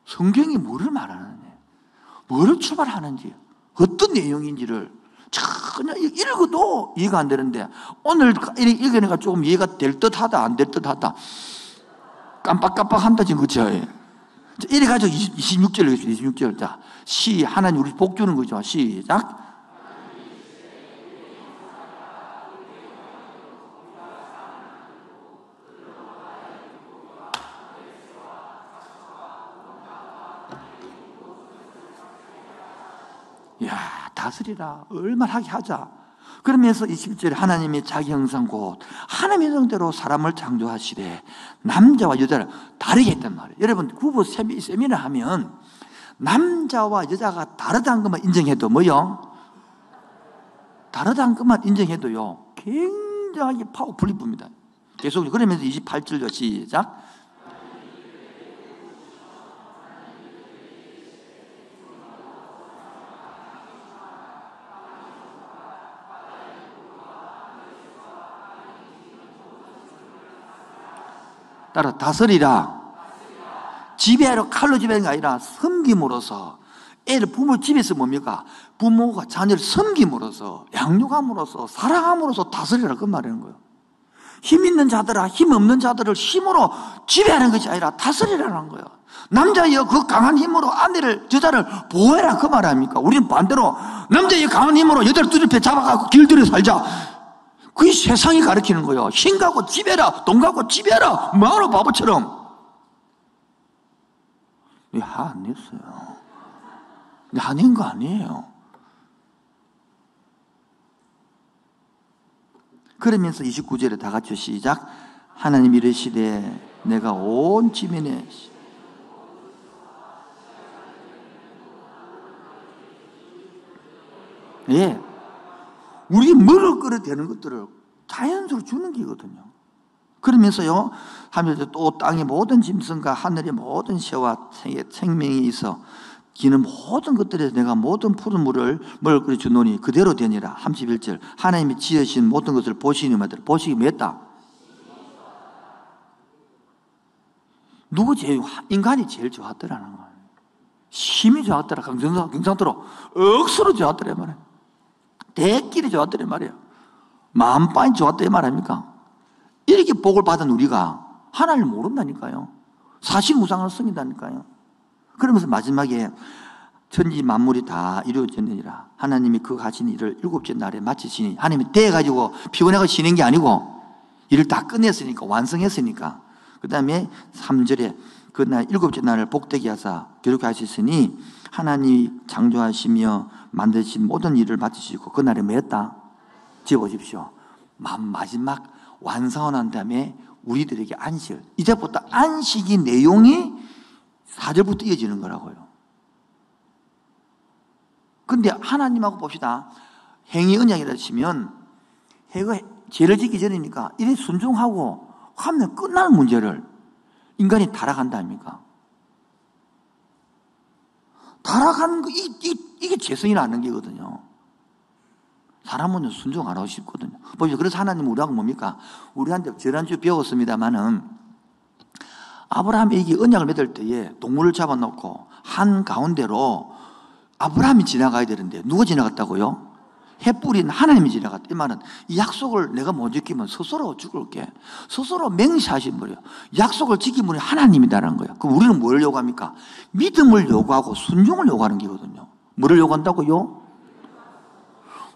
성경이 뭐를 말하느냐, 뭐를 출발하는지, 어떤 내용인지를 전혀 읽어도 이해가 안 되는데 오늘 읽으니까 조금 이해가 될 듯하다 안 될 듯하다 깜빡깜빡한다 지금. 그렇죠? 이래 가지고 26절 읽겠습니다. 26절. 자, 하나님 우리 복 주는 거죠. 시작. 이야, 다스리라. 얼마나 하게 하자. 그러면서 21절에 하나님이 자기 형상 곧 하나님의 형상대로 사람을 창조하시되 남자와 여자를 다르게 했단 말이에요. 여러분 부부 세미나 하면 남자와 여자가 다르다는 것만 인정해도 뭐요? 다르다는 것만 인정해도요 굉장히 파워풀리 봅니다. 계속 그러면서 28절도 시작. 따라 다스리라. 지배하러 칼로 지배하는 게 아니라 섬김으로써. 애를 부모 집에서 뭡니까? 부모가 자녀를 섬김으로써, 양육함으로써, 사랑함으로써 다스리라 그 말이라는 거예요. 힘 있는 자들아 힘 없는 자들을 힘으로 지배하는 것이 아니라 다스리라는 거예요. 남자여 그 강한 힘으로 아내를 여자를 보호해라 그 말 아닙니까? 우리는 반대로 남자의 강한 힘으로 여자를 두들겨 잡아가고 길들여 살자. 그게 세상이 가르치는 거예요. 힘 갖고 지배해라, 돈 갖고 지배해라, 뭐하러 바보처럼. 화 안 냈어요. 아닌 거 아니에요. 그러면서 29절에 다 같이 시작. 하나님 이르시되 내가 온 지면에 예, 우리 먹을 거를 되는 것들을 자연스러로 주는 게거든요. 그러면서요, 하면서 또 땅의 모든 짐승과 하늘의 모든 새와 생명이 있어 기는 모든 것들에서 내가 모든 푸른 물을 먹을 거를 주노니 그대로 되니라. 31절 하나님이 지으신 모든 것을 보시니 뭐더라? 보시기 뭐했다? 누구 제일 인간이 제일 좋았더라는 거예요. 힘이 좋았더라. 경상도로 억수로 좋았더라 말이에요. 대끼리 좋았더라 말이에요. 마음빨이 좋았다 이 말 아닙니까? 이렇게 복을 받은 우리가 하나님을 모른다니까요. 사실무상을 섬긴다니까요. 그러면서 마지막에 천지 만물이 다 이루어졌느니라. 하나님이 그 하신 일을 일곱째 날에 마치시니, 하나님이 대해가지고 피곤해가 쉬는 게 아니고 일을 다 끝냈으니까, 완성했으니까. 그 다음에 3절에 그 날 일곱째 날을 복되게 하사 기록해 하셨으니 하나님이 창조하시며 만드신 모든 일을 마치시고 그 날에 뭐 했다? 지어보십시오. 마지막 완성을 한 다음에 우리들에게 안식을, 이제부터 안식이 내용이 4절부터 이어지는 거라고요. 근데 하나님하고 봅시다. 행위 언약이라 치면 해가 죄를 짓기 전이니까 이래 순종하고 하면 끝날 문제를 인간이 타락한다 아닙니까? 타락하는 거, 이게 죄성이라는 게거든요. 사람은 순종 안 하고 싶거든요. 보십시오. 그래서 하나님은 우리하고 뭡니까? 우리한테 지난주 배웠습니다만은 아브라함이 이게 언약을 맺을 때에 동물을 잡아놓고 한 가운데로 아브라함이 지나가야 되는데 누가 지나갔다고요? 햇불인 하나님이 지나갔다. 이 말은 이 약속을 내가 못 지키면 스스로 죽을게. 스스로 맹세하신 분이에요. 약속을 지킨 분이 하나님이다라는 거예요. 그럼 우리는 뭘 요구합니까? 믿음을 요구하고 순종을 요구하는 게거든요. 뭐를 요구한다고요?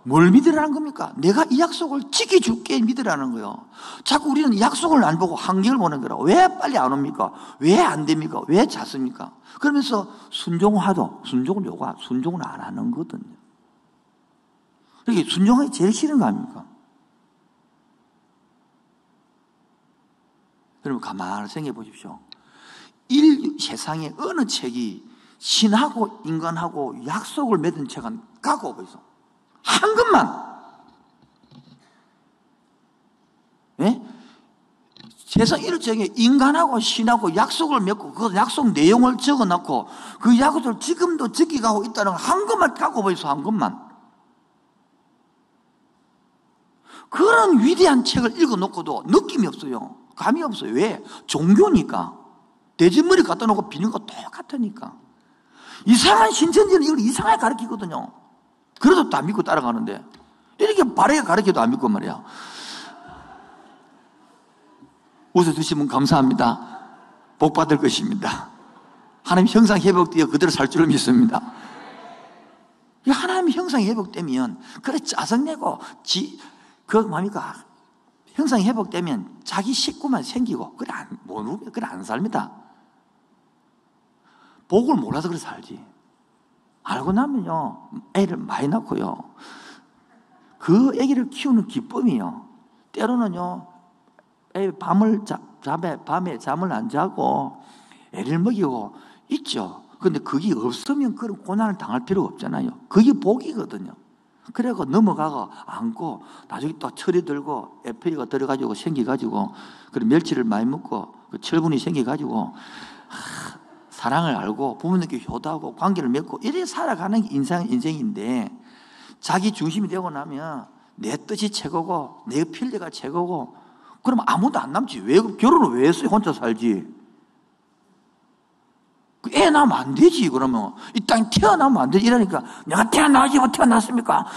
뭘 믿으라는 겁니까? 내가 이 약속을 지켜줄게 믿으라는 거예요. 자꾸 우리는 약속을 안 보고 한계를 보는 거라. 왜 빨리 안 옵니까? 왜 안 됩니까? 왜 잦습니까? 그러면서 순종하도 순종을 요구하고 순종을 안 하는 거거든요. 이게 순종하기 제일 싫은 거 아닙니까? 여러분 가만히 생각해 보십시오. 세상에 어느 책이 신하고 인간하고 약속을 맺은 책은 갖고 오고 있어. 한 것만. 예? 세상 일정에 인간하고 신하고 약속을 맺고 그 약속 내용을 적어놓고 그 약속을 지금도 지키고 있다는 한 것만 갖고 오고 있어. 한 것만. 그런 위대한 책을 읽어놓고도 느낌이 없어요. 감이 없어요. 왜? 종교니까. 돼지머리 갖다 놓고 비는 거 똑같으니까. 이상한 신천지는 이걸 이상하게 가르치거든요. 그래도 또 안 믿고 따라가는데 이렇게 바르게 가르쳐도 안 믿고 말이야. 웃어주시면 감사합니다. 복 받을 것입니다. 하나님 형상 회복되어 그대로 살 줄을 믿습니다. 하나님 형상 회복되면 그래 짜증내고 뭡니까? 형상 회복되면 자기 식구만 생기고 그래 안 삽니다. 복을 몰라서 그래 살지. 알고 나면요 애를 많이 낳고요 그 애기를 키우는 기쁨이요 때로는요 밤에 잠을 안 자고 애를 먹이고 있죠. 그런데 그게 없으면 그런 고난을 당할 필요가 없잖아요. 그게 복이거든요. 그래서 넘어가고 안고 나중에 또 철이 들고 에페리가 들어가지고 생겨가지고 그리고 멸치를 많이 먹고 그 철분이 생겨가지고 사랑을 알고 부모님께 효도하고 관계를 맺고 이렇게 살아가는 게 인생인데 자기 중심이 되고 나면 내 뜻이 최고고 내 필리가 최고고 그러면 아무도 안 남지. 왜 결혼을 왜 했어요? 혼자 살지. 애 낳으면 안 되지. 그러면 이 땅에 태어나면 안 되지. 이러니까 내가 태어나지 뭐 태어났습니까?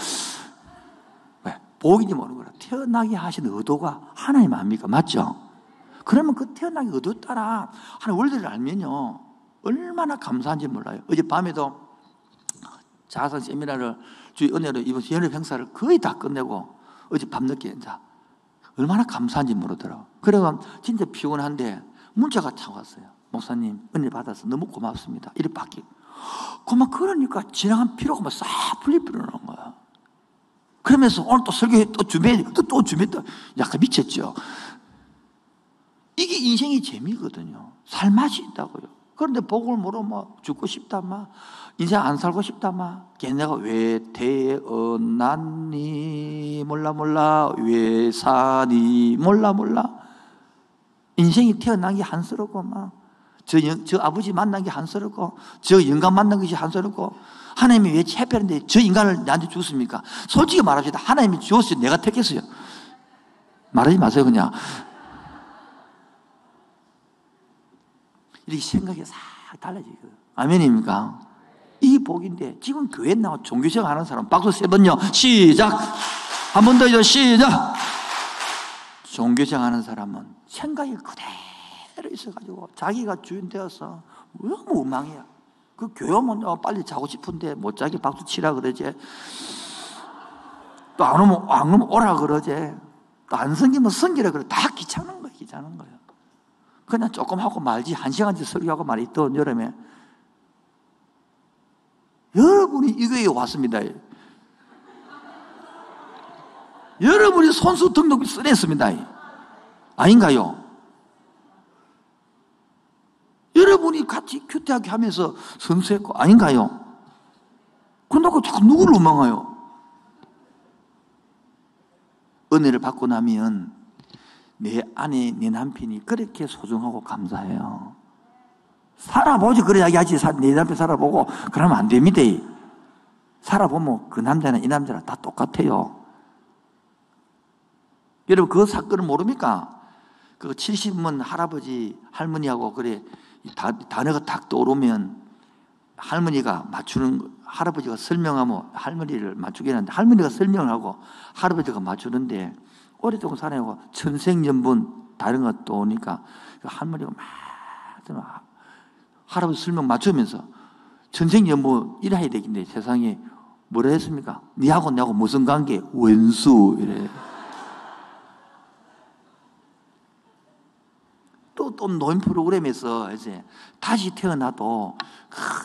왜? 복인지 모르는 거라. 태어나게 하신 의도가 하나님 아닙니까? 맞죠? 그러면 그 태어나게 의도 따라 하나님 원리를 알면요 얼마나 감사한지 몰라요. 어젯밤에도 자선 세미나를 주의 은혜로 이번 연합 행사를 거의 다 끝내고 어제 밤늦게 이제 얼마나 감사한지 모르더라고요. 그래서 진짜 피곤한데 문자가 타고 왔어요. 목사님 은혜 받아서 너무 고맙습니다. 이렇게 바뀌고 그만 그러니까 지나간 피로가 막 싹 풀리는 거야. 그러면서 오늘 또 설교해 또 준비해 또 준비했다. 약간 미쳤죠. 이게 인생의 재미거든요. 살맛이 있다고요. 그런데 복을 모르면 뭐 죽고 싶다 막 인생 안 살고 싶다 막 걔네가 왜 태어났니 몰라 왜 사니 몰라 인생이 태어난 게 한스럽고 막 저 아버지 만난 게 한스럽고 저 인간 만난 것이 한스럽고 하나님이 왜 해피한데 저 인간을 나한테 줬습니까? 솔직히 말합시다. 하나님이 주었어요. 내가 택했어요. 말하지 마세요 그냥. 이렇게 생각이 싹 달라지거든. 아멘입니까? 이 복인데 지금 교회에 나와 종교생활 하는 사람 박수 3번요. 시작. 한 번 더 해줘. 시작. 종교생활 하는 사람은 생각이 그대로 있어가지고 자기가 주인 되어서 너무 엉망이야. 그 교회 오면 빨리 자고 싶은데 못 자게 박수 치라 그러지. 또 안 오면 오라 그러지. 또 안 섬기면 섬기라 그래. 다 귀찮은 거야. 그냥 조금 하고 말지. 1시간째 설교하고 말이 또 여름에. 여러분이 이 교회에 왔습니다. 여러분이 선수 등록을 써냈습니다. 아닌가요? 여러분이 같이 큐티하게 하면서 선수했고 아닌가요? 그런다고 자꾸 누구를 원망해요? 은혜를 받고 나면 내 아내, 내 남편이 그렇게 소중하고 감사해요. 살아보지 그래 이야기하지. 내 남편 살아보고 그러면 안 됩니다. 살아보면 그 남자나 이 남자나 다 똑같아요. 여러분 그 사건을 모릅니까? 그 70은 할아버지 할머니하고 그래 단어가 딱 떠오르면 할머니가 맞추는 할아버지가 설명하면 할머니를 맞추게 하는데 할머니가 설명을 하고 할아버지가 맞추는데 오랫동안 살아가고 천생연분 다른 거 또 오니까 할머니가 막 할아버지 설명 맞추면서 천생연분 이래야 되겠네. 세상에 뭐라 했습니까? 니하고 내하고 무슨 관계? 원수 이래. 또 노인 프로그램에서 이제 다시 태어나도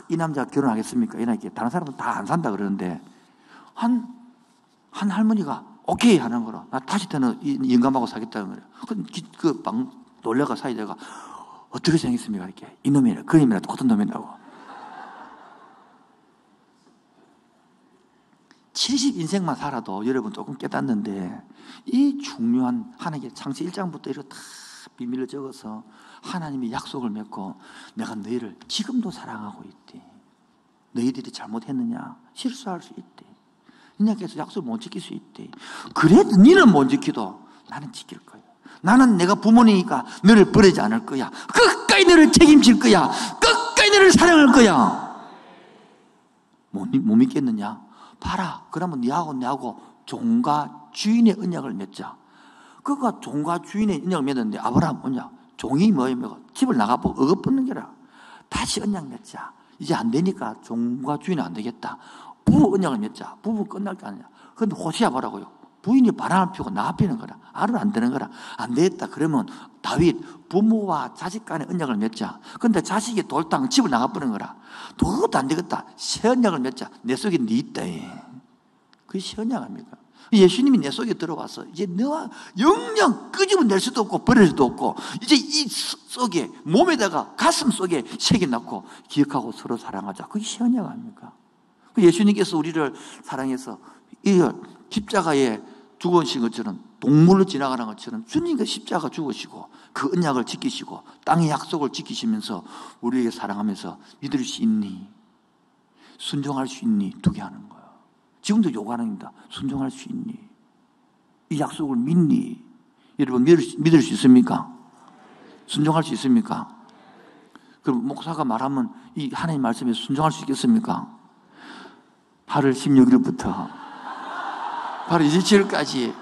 이 남자가 결혼하겠습니까? 이렇게 다른 사람은 다 안 산다 그러는데 한 할머니가 오케이 하는 거로 나 다시 태어나 이 영감하고 사겠다는 거예요. 그방 놀래가 사이다가 어떻게 생겼습니까? 이렇게 이놈이라 그 놈이라 똑같은 놈이라고. 70 인생만 살아도 여러분 조금 깨닫는데 이 중요한 하나님의 창세 1장부터 이렇게 다 비밀을 적어서 하나님이 약속을 맺고 내가 너희를 지금도 사랑하고 있대. 너희들이 잘못했느냐? 실수할 수 있대. 너희께서 약속을 못 지킬 수 있대. 그래도 너는 못 지켜도 나는 지킬 거야. 나는 내가 부모니까 너를 버리지 않을 거야. 끝까지 너를 책임질 거야. 끝까지 너를 사랑할 거야. 못 믿겠느냐? 봐라. 그러면 너하고 종과 주인의 언약을 맺자. 그가 종과 주인의 언약을 맺었는데 아브라함 언약. 종이 뭐예요? 집을 나가보고 억압받는 게라. 다시 언약 맺자. 이제 안 되니까 종과 주인은 안 되겠다. 부부 언약을 맺자. 부부 끝날 게 아니야. 그런데 호시아 뭐라고요? 부인이 바람을 피우고 나아피는 거라. 알은 안 되는 거라. 안 되겠다. 그러면 다윗 부모와 자식 간의 언약을 맺자. 그런데 자식이 돌당 집을 나가버리는 거라. 그것도 안 되겠다. 새 언약을 맺자. 내 속에 네 있다. 그게 새 언약 아닙니까? 예수님이 내 속에 들어와서 이제 너와 영영 끄집어낼 수도 없고 버릴 수도 없고 이제 이 속에 몸에다가 가슴 속에 새겨넣고 기억하고 서로 사랑하자. 그게 새 언약 아닙니까? 예수님께서 우리를 사랑해서 이 십자가에 죽으신 것처럼 동물로 지나가는 것처럼 주님께서 십자가 죽으시고 그 언약을 지키시고 땅의 약속을 지키시면서 우리에게 사랑하면서 믿을 수 있니? 순종할 수 있니? 두 개 하는 거예요. 지금도 요구하는 겁니다. 순종할 수 있니? 이 약속을 믿니? 여러분 믿을 수 있습니까? 순종할 수 있습니까? 그럼 목사가 말하면 이 하나님 말씀에 순종할 수 있겠습니까? 8월 16일부터 8월 27일까지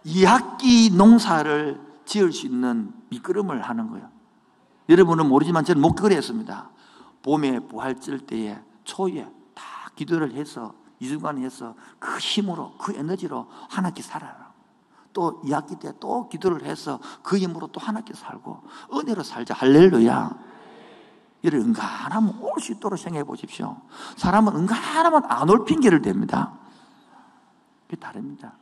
2학기 농사를 지을 수 있는 미끄럼을 하는 거예요. 여러분은 모르지만 저는 목격을 했습니다. 봄에 부활절 때에 초에 다 기도를 해서 이주간에 해서 그 힘으로 그 에너지로 한 학기 살아라. 또 2학기 때 또 기도를 해서 그 힘으로 또 한 학기 살고 은혜로 살자. 할렐루야. 이를 은간하면 올 수 있도록 생각해 보십시오. 사람은 은간하면 안 올 핑계를 댑니다. 그게 다릅니다.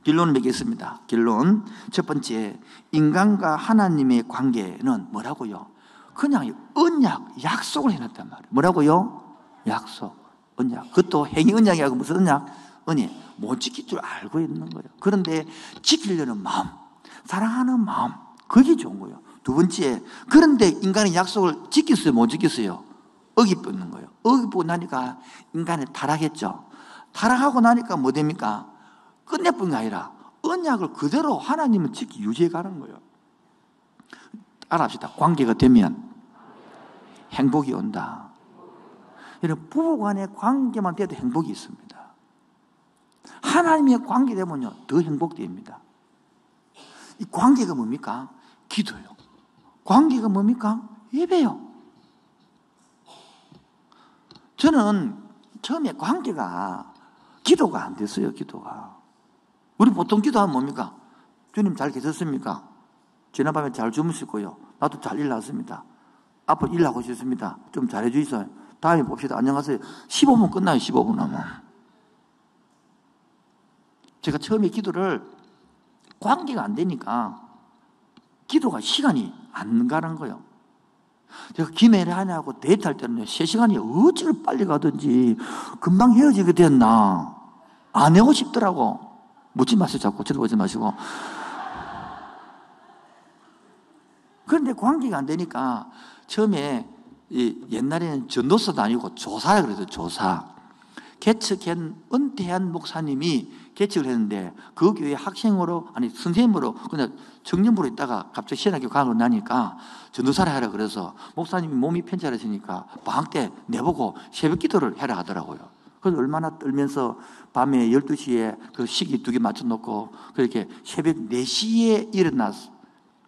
결론을 맺겠습니다. 결론. 첫 번째, 인간과 하나님의 관계는 뭐라고요? 그냥 언약, 약속을 해놨단 말이에요. 뭐라고요? 약속, 언약. 그것도 행위 언약이라고 무슨 언약? 은혜. 못 지킬 줄 알고 있는 거예요. 그런데 지키려는 마음, 사랑하는 마음, 그게 좋은 거예요. 두 번째, 그런데 인간의 약속을 지켰어요? 못 지켰어요? 어기쁘는 거예요. 어기쁘고 나니까 인간이 타락했죠. 타락하고 나니까 뭐 됩니까? 끝내뿐 게 아니라 언약을 그대로 하나님은 지키 유지해 가는 거예요. 알아봅시다. 관계가 되면 행복이 온다. 여러분, 부부 간의 관계만 돼도 행복이 있습니다. 하나님의 관계 되면요, 더 행복됩니다. 이 관계가 뭡니까? 기도요. 관계가 뭡니까? 예배요. 저는 처음에 관계가 기도가 안 됐어요. 기도가. 우리 보통 기도하면 뭡니까? 주님 잘 계셨습니까? 지난밤에 잘 주무시고요. 나도 잘 일났습니다. 앞으로 일하고 싶습니다. 좀 잘해주세요. 다음에 봅시다. 안녕하세요. 15분 끝나요. 15분 하면. 제가 처음에 기도를 관계가 안 되니까 기도가 시간이 안 가는 거예요. 제가 김해를 하냐고 데이트할 때는 3시간이 어찌를 빨리 가든지 금방 헤어지게 됐나 안 해고 싶더라고. 묻지 마세요. 자꾸 쳐다보지 마시고. 그런데 관계가 안 되니까 처음에 옛날에는 전도서도 아니고 조사라 그랬어요. 조사. 개척한 은퇴한 목사님이 개척을 했는데 그 교회 학생으로 아니 선생님으로 그냥 청년부로 있다가 갑자기 신학교 가고 나니까 전도사를 하라 그래서 목사님이 몸이 편찮으시니까 방학 때 내보고 새벽 기도를 해라 하더라고요. 그래서 얼마나 떨면서 밤에 12시에 그 시기 2개 맞춰놓고 그렇게 새벽 4시에 일어났어.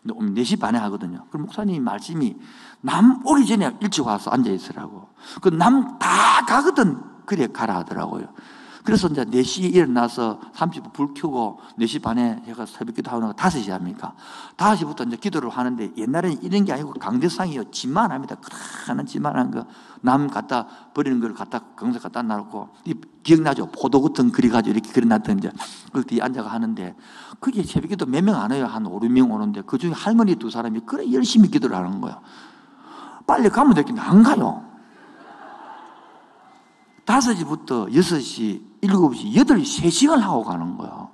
4시 반에 하거든요. 그럼 목사님 말씀이 남 오기 전에 일찍 와서 앉아있으라고. 그 남 다 가거든. 그래 가라 하더라고요. 그래서 이제 4시에 일어나서 30분 불 켜고 4시 반에 제가 새벽 기도 하고 5시 합니까? 5시부터 이제 기도를 하는데 옛날에는 이런 게 아니고 강대상이요. 집만 합니다. 그렇게 집만한 거. 남 갖다 버리는 걸 갖다 경사 갖다 놔놓고 기억나죠? 포도 같은 그리가지고 이렇게 그려놨던 이제 그 뒤에 앉아가 하는데 그게 새벽 기도 몇 명 안 와요. 한 5, 6명 오는데 그 중에 할머니 2사람이 그래 열심히 기도를 하는 거예요. 빨리 가면 되겠는데 안 가요. 5시부터 6시, 7시, 8시, 3시간 하고 가는 거예요.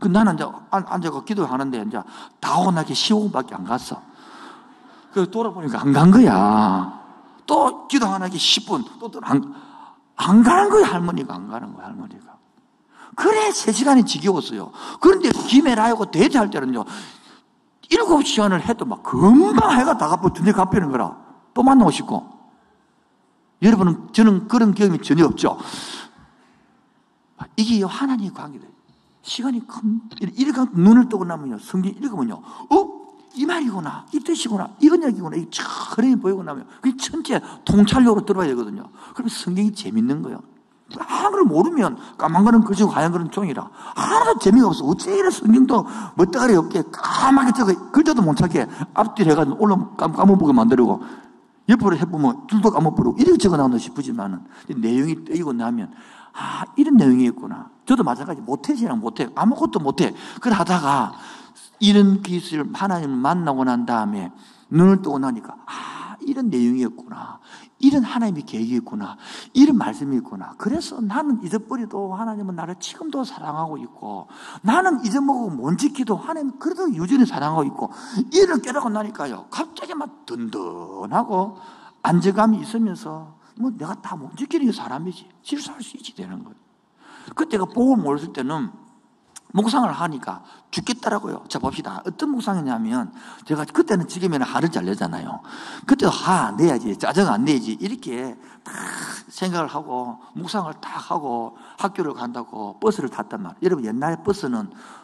그 나는 이제 앉아서 기도하는데 이제 다원하게 15분밖에 안 갔어. 그 돌아보니까 안 간 거야. 또 기도하는게 10분, 또 안 가는 거야, 할머니가. 안 가는 거야, 할머니가. 그래, 3시간이 지겨웠어요. 그런데 김해라하고 데이트할 때는요, 7시간을 해도 막 금방 해가 다 갚고 두뇌 갚이는 거라. 또 만나고 싶고. 여러분은, 저는 그런 경험이 전혀 없죠. 이게 하나님의 관계다. 시간이 이렇게 눈을 뜨고 나면요, 성경 읽으면요, 이 말이구나, 이 뜻이구나, 이건 얘기구나, 이 흐름이 보이고 나면, 그게 전체 통찰력으로 들어야 되거든요. 그러면 성경이 재밌는 거예요. 하나를 모르면 까만 거는 그지고 하얀 거는 종이라. 하나도 재미가 없어. 어째 이래 성경도 멋대가리 없게 까맣게 적어, 글자도 못 찾게 앞뒤로 해가지고 까먹보게 만들고, 옆으로 해보면 줄도 까먹버리고 이렇게 적어나온다 싶으지만은 내용이 떼이고 나면 이런 내용이었구나. 저도 마찬가지 못해지랑 못해 아무것도 못해. 그걸 하다가 이런 기술을 하나님을 만나고 난 다음에 눈을 뜨고 나니까 이런 내용이었구나. 이런 하나님의 계획이었구나. 이런 말씀이 있구나. 그래서 나는 잊어버리도 하나님은 나를 지금도 사랑하고 있고 나는 잊어먹고 못 지키도 하나님은 그래도 여전히 사랑하고 있고 이를 깨닫고 나니까요. 갑자기 막 든든하고 안정감이 있으면서 뭐 내가 다 못 지키는 게 사람이지. 실수할 수 있지 되는 거예요. 그때가 복음을 모르실 때는 묵상을 하니까 죽겠더라고요. 자, 봅시다. 어떤 묵상이냐면, 제가 그때는 지금에는 화를 잘 내잖아요. 그때도 화 안 내야지, 짜증 안 내야지, 이렇게 딱 생각을 하고, 묵상을 딱 하고, 학교를 간다고 버스를 탔단 말이에요. 여러분, 옛날에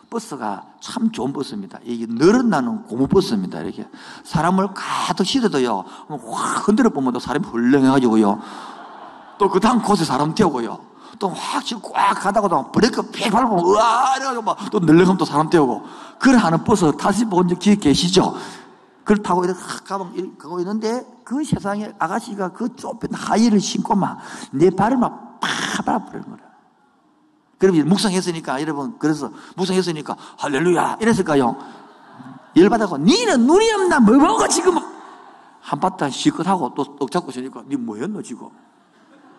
버스가 참 좋은 버스입니다. 이게 늘어나는 고무버스입니다. 이렇게. 사람을 가득 실어도요, 확 흔들어 보면 또 사람이 헐렁해가지고요. 또 그 다음 곳에 사람 태우고요. 또 확 치고 꽉 가다가도 브레이크 劈 밟으면 으아 이래가지고 막 또 늘렁하면 또 사람 태우고 그래 하는 버스 타시본 적 계시죠? 그걸 타고 이렇게 가고 있는데 그 세상에 아가씨가 그 좁은 하이를 신고 막 내 발을 막 밟아버리는 거야. 그럼 묵상했으니까 여러분 그래서 묵상했으니까 할렐루야 이랬을까요? 열받아고 니는 눈이 없나 뭐 먹어 지금 한바탕 시컷하고 또 떡 잡고 있으니까 니 뭐였노 지금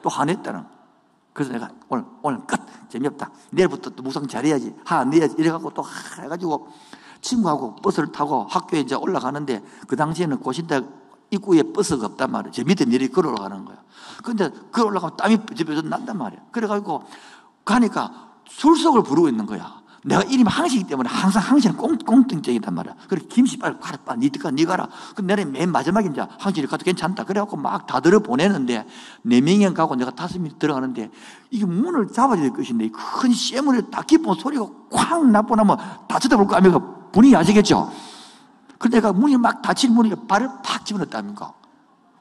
또 화냈다는. 그래서 내가 오늘 끝! 재미없다. 내일부터 또 묵상 잘해야지. 화 안 내야지. 이래갖고 또 해가지고 친구하고 버스를 타고 학교에 이제 올라가는데 그 당시에는 고신대 입구에 버스가 없단 말이에요. 제 밑에 내리 걸어가는 거야. 근데 그 올라가면 땀이 삐져삐져 난단 말이야. 그래가지고 가니까 술속을 부르고 있는 거야. 내가 이름이 항시이기 때문에 항상 항시는 꽁뚱증이단 말이야. 그래, 김씨 빨리 가라, 빨리 니 가라. 근데 내가 맨 마지막에 이제 항시를 가도 괜찮다. 그래갖고 막 다 들어 보내는데, 4명이 가고 내가 5명이 들어가는데, 이게 문을 잡아야 될 것인데, 큰 쇠문에 딱 깊은 소리가 쾅 나고 나면 다 쳐다볼 거 아닙니까? 분위기 아시겠죠? 근데 내가 문이 막 닫힐 문에 발을 팍 집어넣었다니까.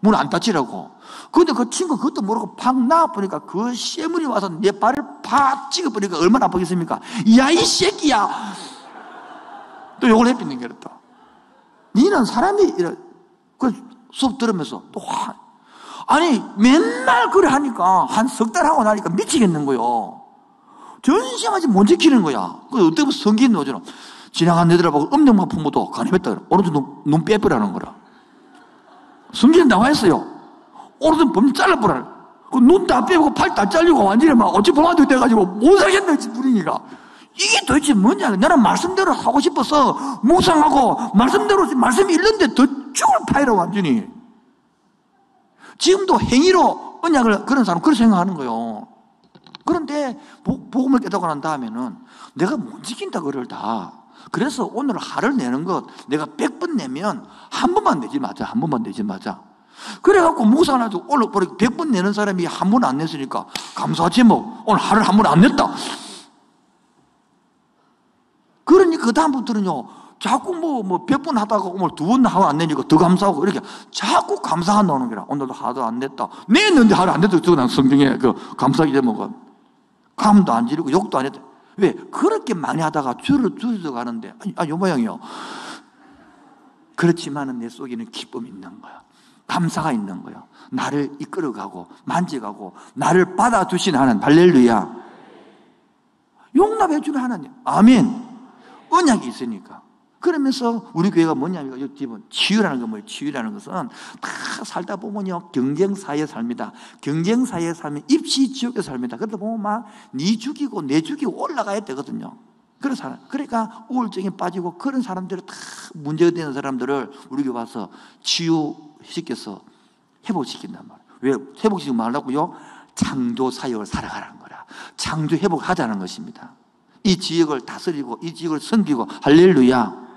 문 안 닫히라고. 근데 그 친구 그것도 모르고 팍 나와보니까 그 쇠문이 와서 내 발을 팍 찍어버리니까 얼마나 아프겠습니까? 야, 이 새끼야! 또 욕을 해피는 게또 니는 사람이, 그 수업 들으면서 또 아니, 맨날 그래 하니까 한 석 달 하고 나니까 미치겠는 거요. 전심하지 못 지키는 거야. 그 어떻게 성기인 노처럼 지나간 애들 보고 음력만 품어도 가늠했다. 오른쪽 눈 빼버리라는 거라. 성기는 나와 있어요. 오른쪽 범 잘라버려. 그 눈 다 빼고 팔 다 잘리고 완전히 막 어찌 봉화도 돼가지고 못 살겠네, 분위기가. 이게 도대체 뭐냐. 나는 말씀대로 하고 싶어서 묵상하고 말씀대로 말씀이 읽는데 더 죽을 파이라 완전히. 지금도 행위로 언약을 그런 사람 그렇게 생각하는 거예요. 그런데 복음을 깨닫고 난 다음에는 내가 못 지킨다 그걸 다. 그래서 오늘 화를 내는 것 내가 100번 내면 한 번만 내지 마자. 한 번만 내지 마자. 그래갖고 묵상을 하고 오늘 100번 내는 사람이 한 번 안 냈으니까 감사 제목 오늘 화를 한 번 안 냈다. 그러니까 그 다음부터는요 자꾸 뭐 100번 하다가 오늘 2번 하고 안 내니까 더 감사하고 이렇게 자꾸 감사가 나오는 거라. 오늘도 화도 안 냈다. 냈는데 화를 안 냈다. 저는 성경에 그 감사기 제목은 감도 안 지르고 욕도 안 했다. 왜? 그렇게 많이 하다가 줄여서 가는데 요 모양이요. 그렇지만은 내 속에는 기쁨이 있는 거야. 감사가 있는 거야. 나를 이끌어가고 만져가고 나를 받아주신 하나님. 할렐루야. 용납해 주는 하나님. 아멘. 언약이 있으니까. 그러면서 우리 교회가 뭐냐면 이 집은 치유라는 건 뭐예요? 치유라는 것은 다 살다 보면요 경쟁사의 삶이다. 경쟁사의 삶이 입시지옥의 삶이다. 그러다 보면 막 니 죽이고 내 죽이고 올라가야 되거든요. 그런 사람. 그러니까 우울증에 빠지고 그런 사람들을 다 문제가 되는 사람들을 우리 교회 와서 치유시켜서 회복시킨단 말이에요. 왜 회복시키고 말하고요? 창조 사역을 살아가라는 거라. 창조 회복하자는 것입니다. 이 지역을 다스리고 이 지역을 섬기고 할렐루야.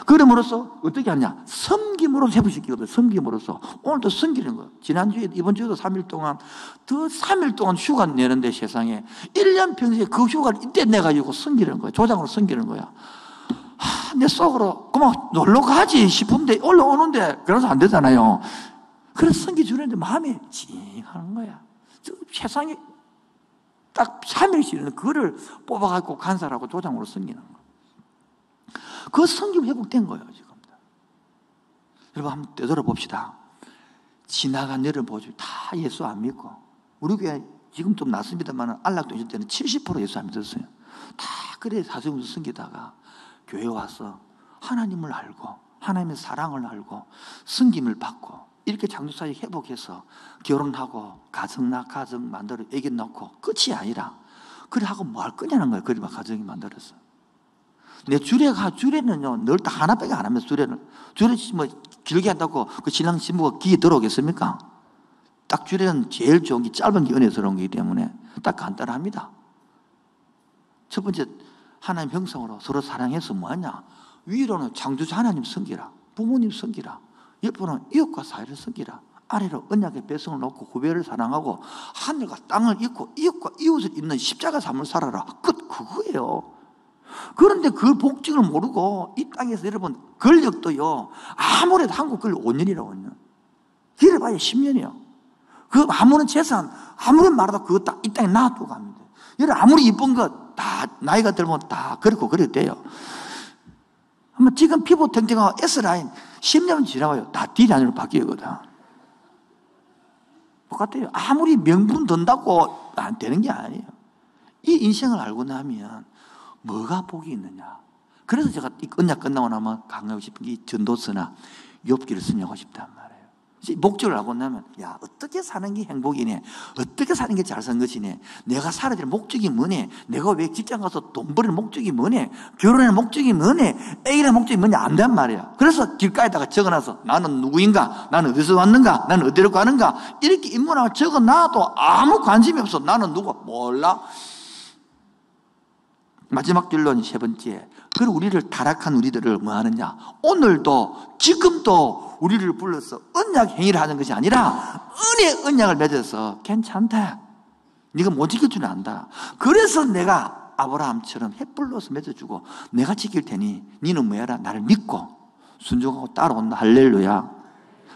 그럼으로써 어떻게 하냐? 섬김으로 회복시키거든. 섬김으로써 오늘도 섬기는 거야. 지난주에 이번 주에도 3일 동안 더 3일 동안 휴가 내는데 세상에 1년 평소에 그 휴가를 이때 내가지고 섬기는 거야. 조장으로 섬기는 거야. 내 속으로 그만 놀러 가지 싶은데 올라오는데 그래서 안 되잖아요. 그래서 섬기주는데 마음이 찡하는 거야. 세상에 딱 3일씩은 그거를 뽑아갖고 간사라고 조장으로 섬기는 거야. 그 성경 회복된 거예요, 지금. 여러분, 한번 되돌아봅시다. 지나간 예를 보죠. 다 예수 안 믿고. 우리 교회 지금 좀 낫습니다만, 안락도 있을 때는 70% 예수 안 믿었어요. 다 그래, 사정에서 섬기다가 교회 와서 하나님을 알고, 하나님의 사랑을 알고, 섬김을 받고, 이렇게 장도사역 회복해서 결혼하고, 가정 만들어, 애기 낳고, 끝이 아니라, 그래 하고 뭐 할 거냐는 거예요. 그래, 가정이 만들어서. 내 주례는요, 늘 다 하나밖에 안 하면서 주례 뭐 길게 한다고 그 신랑 신부가 귀에 들어오겠습니까? 딱 주례는 제일 좋은 게 짧은 게 은혜스러운 거기 때문에 딱 간단합니다. 첫 번째, 하나님 형상으로 서로 사랑해서 뭐하냐? 위로는 창조주 하나님 섬기라. 부모님 섬기라. 옆으로는 이웃과 사회를 섬기라. 아래로 언약의 백성을 놓고 후배를 사랑하고 하늘과 땅을 잇고 이웃과 이웃을 잇는 십자가 삶을 살아라. 그거예요. 그런데 그 복직을 모르고 이 땅에서 여러분 권력도요, 아무래도 한국 권력 5년이라고 5년. 길어봐야 10년이요. 그 아무런 재산, 아무런 말하다 그거 딱 이 땅에 놔두고 갑니다. 여러분 아무리 이쁜 것 다 나이가 들면 다 그렇고 그래도 돼요. 한번 지금 피부 탱탱하고 S라인 10년 지나가요. 다 D라인으로 바뀌거든. 똑같아요. 아무리 명분 든다고 안 되는 게 아니에요. 이 인생을 알고 나면 뭐가 복이 있느냐. 그래서 제가 이 언약 끝나고 나면 강하고 싶은 게 이 전도서나 욥기를 선정하고 싶단 말이에요. 목적을 알고 나면 야, 어떻게 사는 게 행복이네, 어떻게 사는 게 잘 산 것이네, 내가 살아야 될 목적이 뭐네, 내가 왜 직장 가서 돈 버리는 목적이 뭐네, 결혼하는 목적이 뭐네, 애기라는 목적이 뭐냐 안단 말이야. 그래서 길가에다가 적어놔서 나는 누구인가, 나는 어디서 왔는가, 나는 어디로 가는가, 이렇게 인문학을 적어놔도 아무 관심이 없어. 나는 누구 몰라. 마지막 결론 세 번째, 그리고 우리를 타락한 우리들을 뭐 하느냐, 오늘도 지금도 우리를 불러서 언약 행위를 하는 것이 아니라 은혜 언약을 맺어서 괜찮다, 네가 못 지킬 줄 안다, 그래서 내가 아브라함처럼 햇불로서 맺어주고 내가 지킬 테니 너는 뭐 해라, 나를 믿고 순종하고 따라온다. 할렐루야.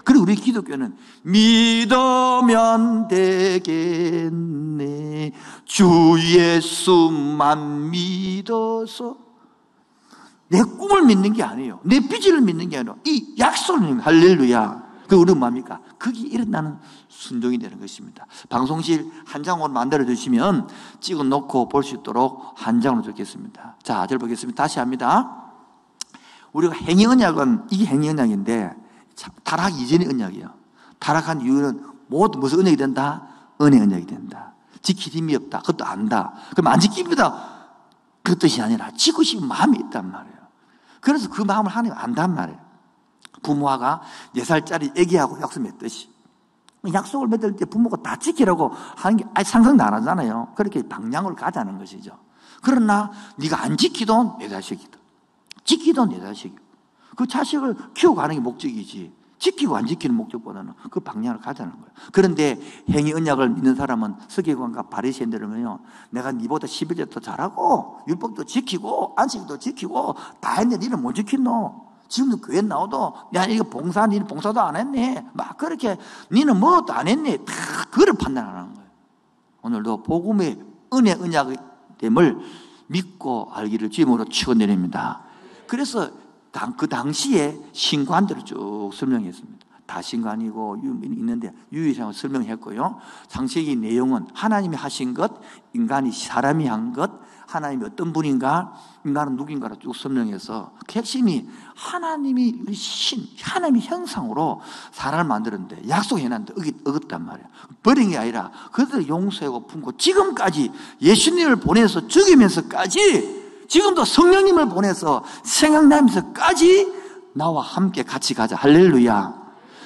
그리고 우리 기독교는 믿으면 되겠네, 주 예수만 믿어서. 내 꿈을 믿는 게 아니에요. 내 비전을 믿는 게 아니라 이 약속을 믿는 거예요. 할렐루야. 그 우리는 뭡니까? 그게 일어나는 순종이 되는 것입니다. 방송실 한 장으로 만들어 주시면 찍어 놓고 볼 수 있도록 한 장으로 적겠습니다. 자, 절 보겠습니다. 다시 합니다. 우리가 행위 언약은 이게 행위 언약인데 타락하기 이전의 언약이에요. 타락한 이유는 모두 무슨 언약이 된다? 은혜 언약이 된다. 지킬 힘이 없다. 그것도 안다. 그럼 안 지킵니다. 그 뜻이 아니라 지고 싶은 마음이 있단 말이에요. 그래서 그 마음을 하나님 안단 말이에요. 부모가 4살짜리 애기하고 약속 맺듯이 약속을 맺을 때 부모가 다 지키라고 하는 게 상상도 안 하잖아요. 그렇게 방향을 가자는 것이죠. 그러나 네가 안 지키던 내 자식이다, 지키던 내 자식이다. 그 자식을 키워가는 게 목적이지, 지키고 안 지키는 목적보다는 그 방향을 가자는 거예요. 그런데 행위 언약을 믿는 사람은 서기관과 바리새인들은요, 내가 네보다 11절 더 잘하고 율법도 지키고 안식도 지키고 다 했는데 니는 못 지켰노? 지금도 교회 나오도 야, 이거 니는 봉사도 안 했네, 막 그렇게 니는 뭐도 안 했네, 다 그걸 판단하는 거예요. 오늘도 복음의 은혜 언약됨을 믿고 알기를 주임으로 축원드립니다. 그래서 그 당시에 신관들을 쭉 설명했습니다. 다 신관이고 있는데 유일하게 설명했고요. 상세히 내용은 하나님이 하신 것, 인간이 사람이 한 것, 하나님이 어떤 분인가, 인간은 누구인가를 쭉 설명해서 그 핵심이 하나님이 우리 하나님의 형상으로 사람을 만들었는데 약속해놨는데 어겼단 말이에요. 버린 게 아니라 그들을 용서하고 품고 지금까지 예수님을 보내서 죽이면서까지 지금도 성령님을 보내서 생각나면서까지 나와 함께 같이 가자. 할렐루야.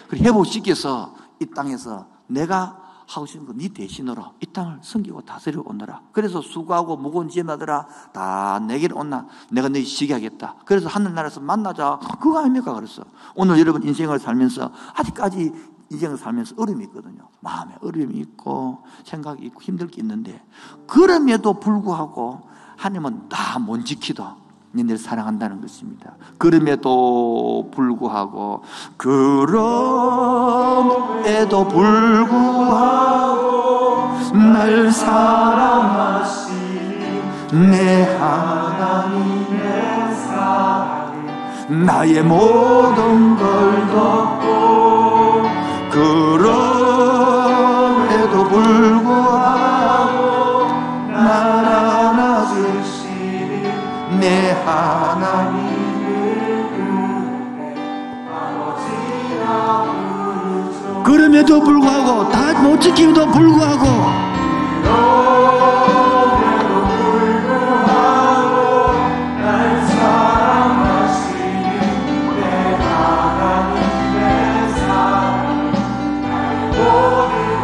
그리고 회복시켜서 이 땅에서 내가 하고 싶은 거 네 대신으로 이 땅을 섬기고 다스리고 오너라. 그래서 수고하고 무거운 짐나들아 다 내게로 온나 내가 너희 쉬게 하겠다. 그래서 하늘나라에서 만나자. 그거 아닙니까? 그랬어. 오늘 여러분 인생을 살면서 아직까지 인생을 살면서 어려움이 있거든요. 마음에 어려움이 있고 생각이 있고 힘들 게 있는데 그럼에도 불구하고 하나님은 다 못 지키도 너희를 사랑한다는 것입니다. 그럼에도 불구하고 날 사랑하신 내 하나님의 사랑 나의 모든 걸 덮고 그럼에도 불구하고 날 안아주신 내 하나님을 아버지라 부르죠. 그럼에도 불구하고 다 못 지킴에도 불구하고 날 사랑하신 내 하나님의 사랑 나의 모든 걸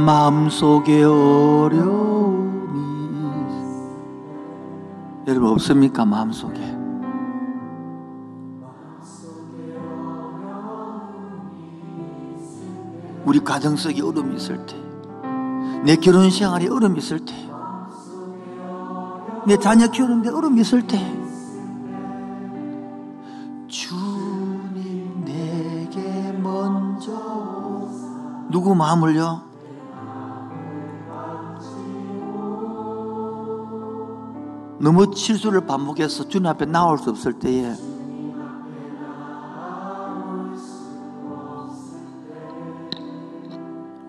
마음속에 어려움이 여러분 없습니까? 마음속에 우리 가정 속에 어려움이 있을 때, 내 결혼 생활에 어려움이 있을 때, 내 자녀 키우는데 어려움이 있을 때, 주님 내게 먼저 누구 마음을요? 너무 실수를 반복해서 주님 앞에 나올 수 없을 때에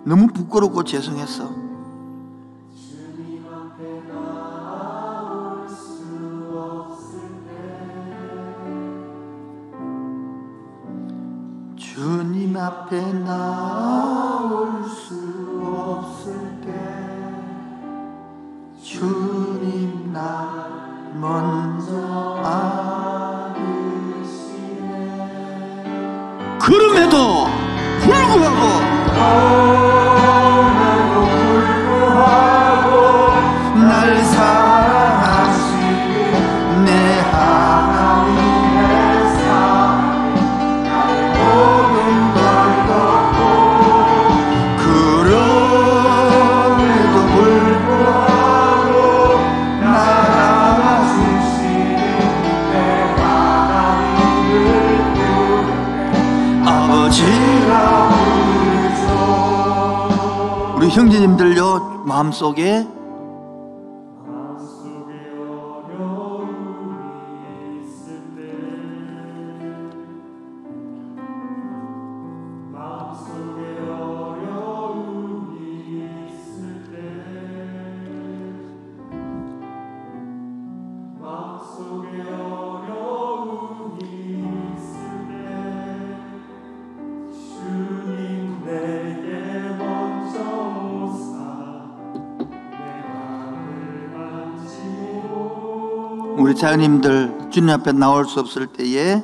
너무 부끄럽고 죄송했어. 주님 앞에 나올 수 없을 때 주님 나 먼저 아시네. 그럼에도 불구하고 날 사랑하시는 내 하나님의 사랑이 모든 걸 덮고 그럼에도 불구하고 날 알아주시는 내 하나님을 부르네. 아버지라 부르죠. 우리 형제님들요, 마음속에 우리 자녀님들 주님 앞에 나올 수 없을 때에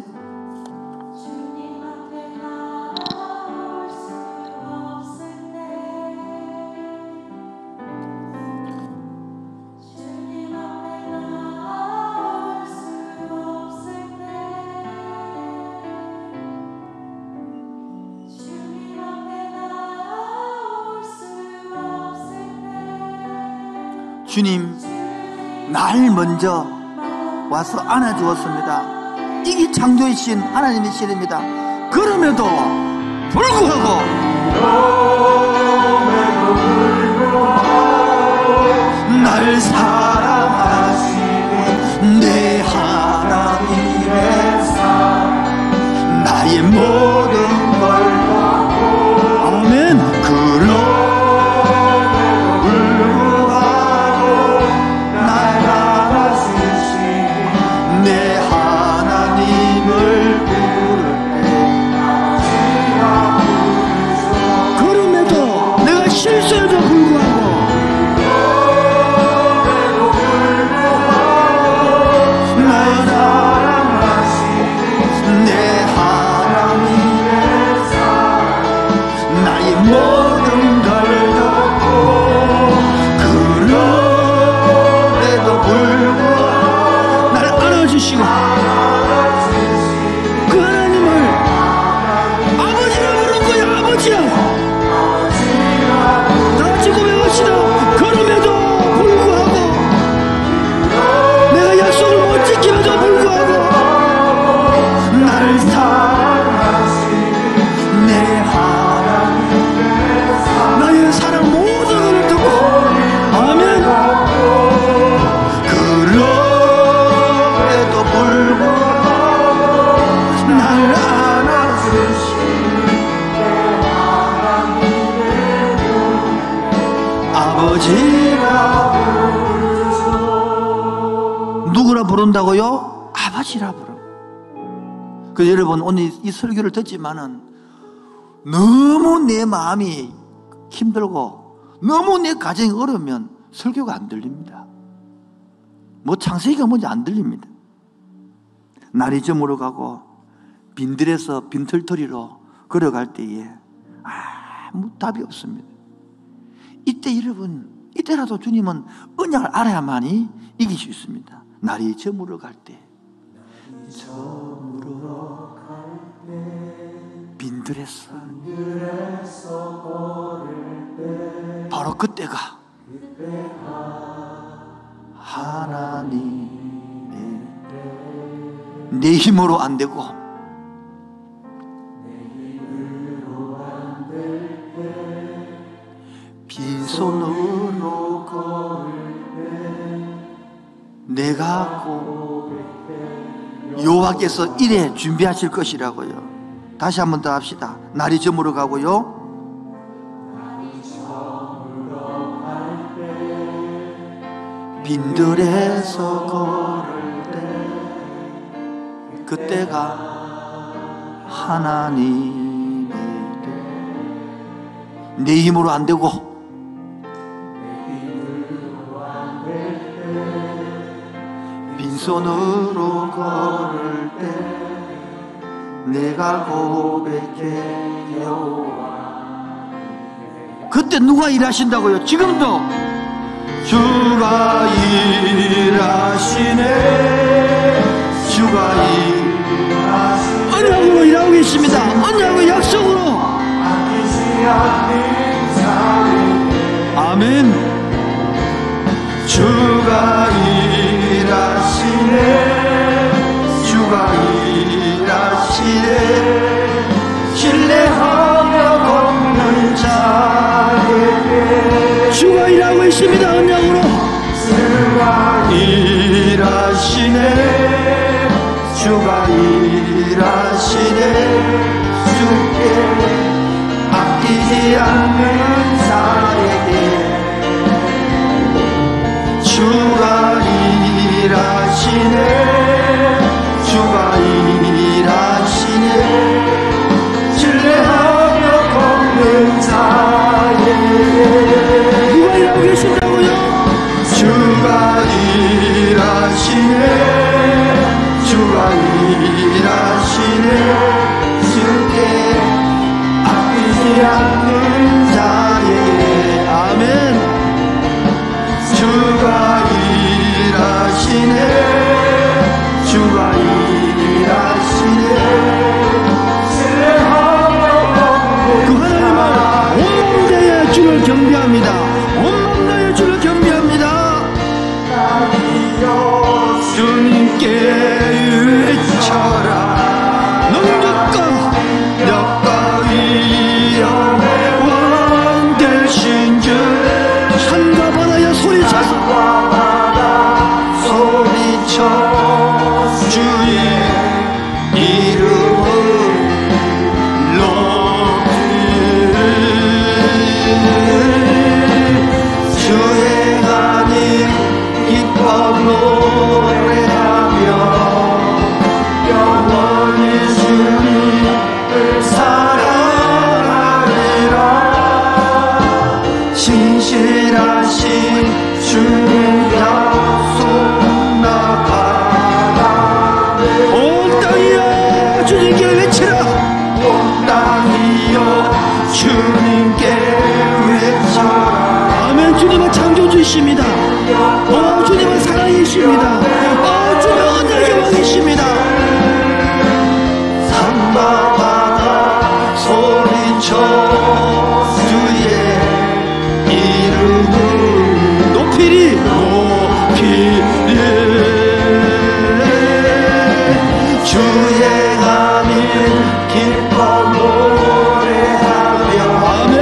주님 날 먼저 와서 안아주었습니다. 이게 창조이신 하나님의 신입니다. 그럼에도 불구하고 날 사랑하시는 내 하나님의 사랑 나의 모든 걸 덮고 아멘. 그럼에도 불구하고 날 내 하나님을 부르네. 그럼에도 내가 실수해도 불구하고 날 사랑하시는 내 하나님의 사랑 나의 모든 걸 덮고 그럼에도 불구하고 주시고 그 하나님을 아버지라 부른 거야. 아버지야 다 같이 고백합시다. 그럼에도 불구하고 내가 약속을 못 지킴에도 불구하고 날 사랑하시는 내 하나님의 사랑 나의 사랑 모든 걸 듣고 아멘. 날 안아주시는 아버지라 부르죠. 누구라 부른다고요? 아버지라 부르. 그래서 여러분 오늘 이 설교를 듣지만은 너무 내 마음이 힘들고 너무 내 가정이 어려우면 설교가 안 들립니다. 뭐 창세기가 뭔지 안 들립니다. 날이 저물어가고 빈들에서 빈털터리로 걸어갈 때에 아무 답이 없습니다. 이때 여러분, 이때라도 주님은 언약을 알아야만이 이길 수 있습니다. 날이 저물어 갈 때, 빈들에서 바로 그때가 하나님의 내 힘으로 안 되고 빈손으로 내가 여호와께서 이래 준비하실 것이라고요. 다시 한 번 더 합시다. 날이 저물어 가고요, 빈들에서 걸을 때 그때가 하나님의 내 힘으로 안 되고 빈손으로 걸을 때 내가 고백해 여호와. 그때 누가 일하신다고요? 지금도 주가 일하시네. 주가 일하시네. 언약으로 일하고 계십니다. 언약의 약속으로. 아멘. 주가 일하시네. 주가 일하시네. 신뢰하며 걷는 자에게 주가 일하고 있습니다. 언약으로. 주가 일하시네. 주가 일하시네. 주께 아끼지 않는 자에게 주가 일하시네. 주가 일하시네. 신뢰하며 걷는 자에게 누가 일하고 계신다고요? 주가 일하시네. 주가 일하시네. 주께 아끼지 않는 자에게. 아멘. 주가 일하시네. 주가 일하시네. 신뢰하며 그 하나님을 온몸 다해 주를 경배합니다. 온몸 다해 주를 경배합니다. 주님께 외쳐라. 능력과 역과 위엄의 왕 되신 주. 산과 바다야 소리쳐서 주의 이름을 높이리. 주행하니 기뻐 노래하며 영원히 주님을 사랑하리라. 신실하신 주의 약속 온 땅이여 주님께 외치라. 온 땅이여 주님께 외쳐라. 아멘. 주님은 창조주이십니다. 주님은 사랑이십니다. 주님은 언약의 왕이십니다. 산과 바다 소리쳐 주의 이름을 높이리. 주행하니 기뻐 노래하며 아멘.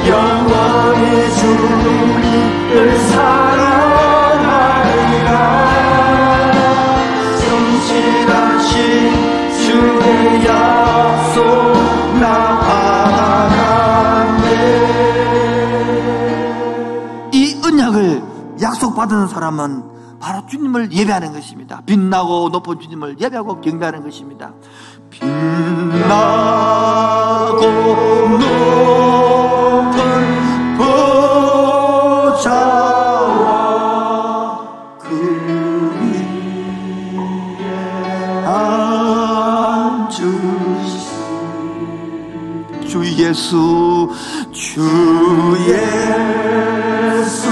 영원히 주님을 사랑하리라. 성실하신 주의 약속 나 알아가네. 이 언약을 약속받은 사람은 바로 주님을 예배하는 것입니다. 빛나고 높은 주님을 예배하고 경배하는 것입니다. 빛나고 높은 보좌와 그 위에 앉으신 주 예수, 주 예수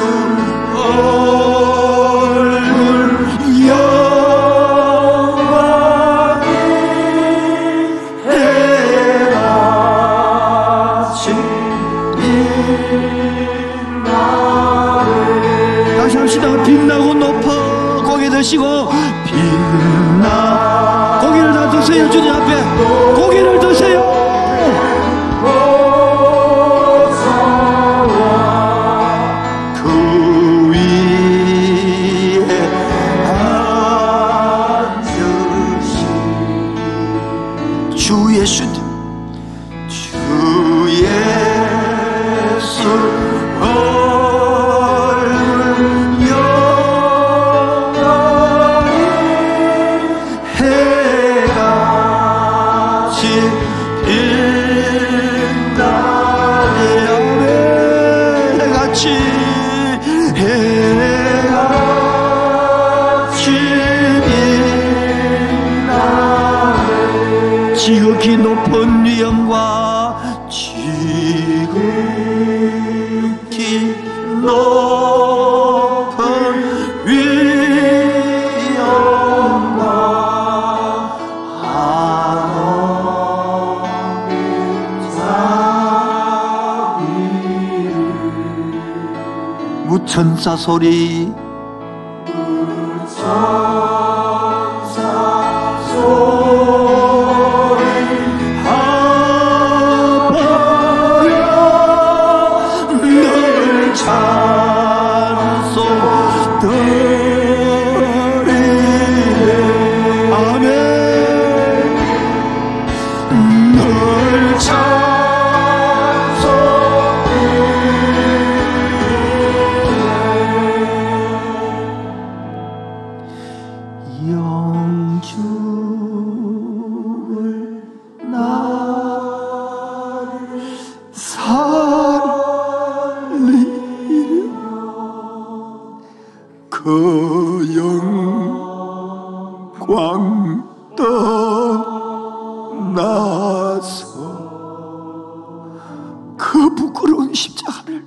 얼굴 영광이 해같이 빛나네. 다시 합시다. 빛나고 높아. 고개 드시고 빛나. 고개를 다 드세요. 주님 앞에 고개를 드세요. 그 위에 앉으신 주 예수님, 주 예수 얼굴 영광이 해같이 빛나네. 해같이 빛나네. 지극히 높은 위엄과 지극히 높은 위엄과 하늘의 자비를 무천사 소리 영주를 나를 살리려 그 영광 떠나서 그 부끄러운 십자가를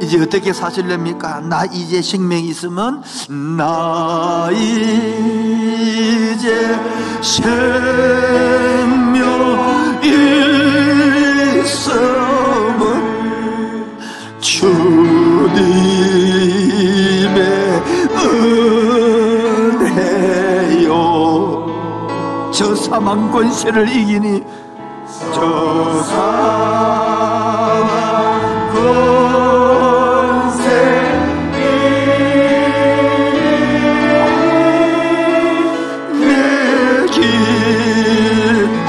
이제 어떻게 사실랍니까? 나 이제 생명이 있으면 나 이제 생명 있으면 주님의 은혜요 저 사망 권세를 이기니 저 사망 권세 내 기쁨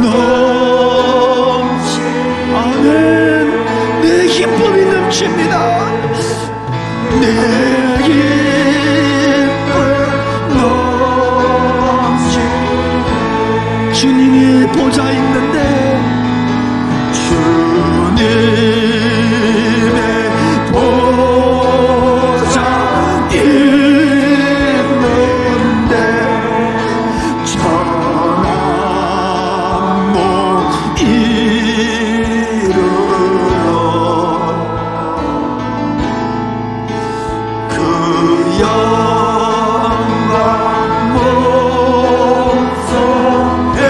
넘치 아멘 내 기쁨이 넘칩니다 내 기쁨 넘치 주님이 보좌 있는데 주님의 보좌 있는데 천한 못 이르러 그 영광 목성에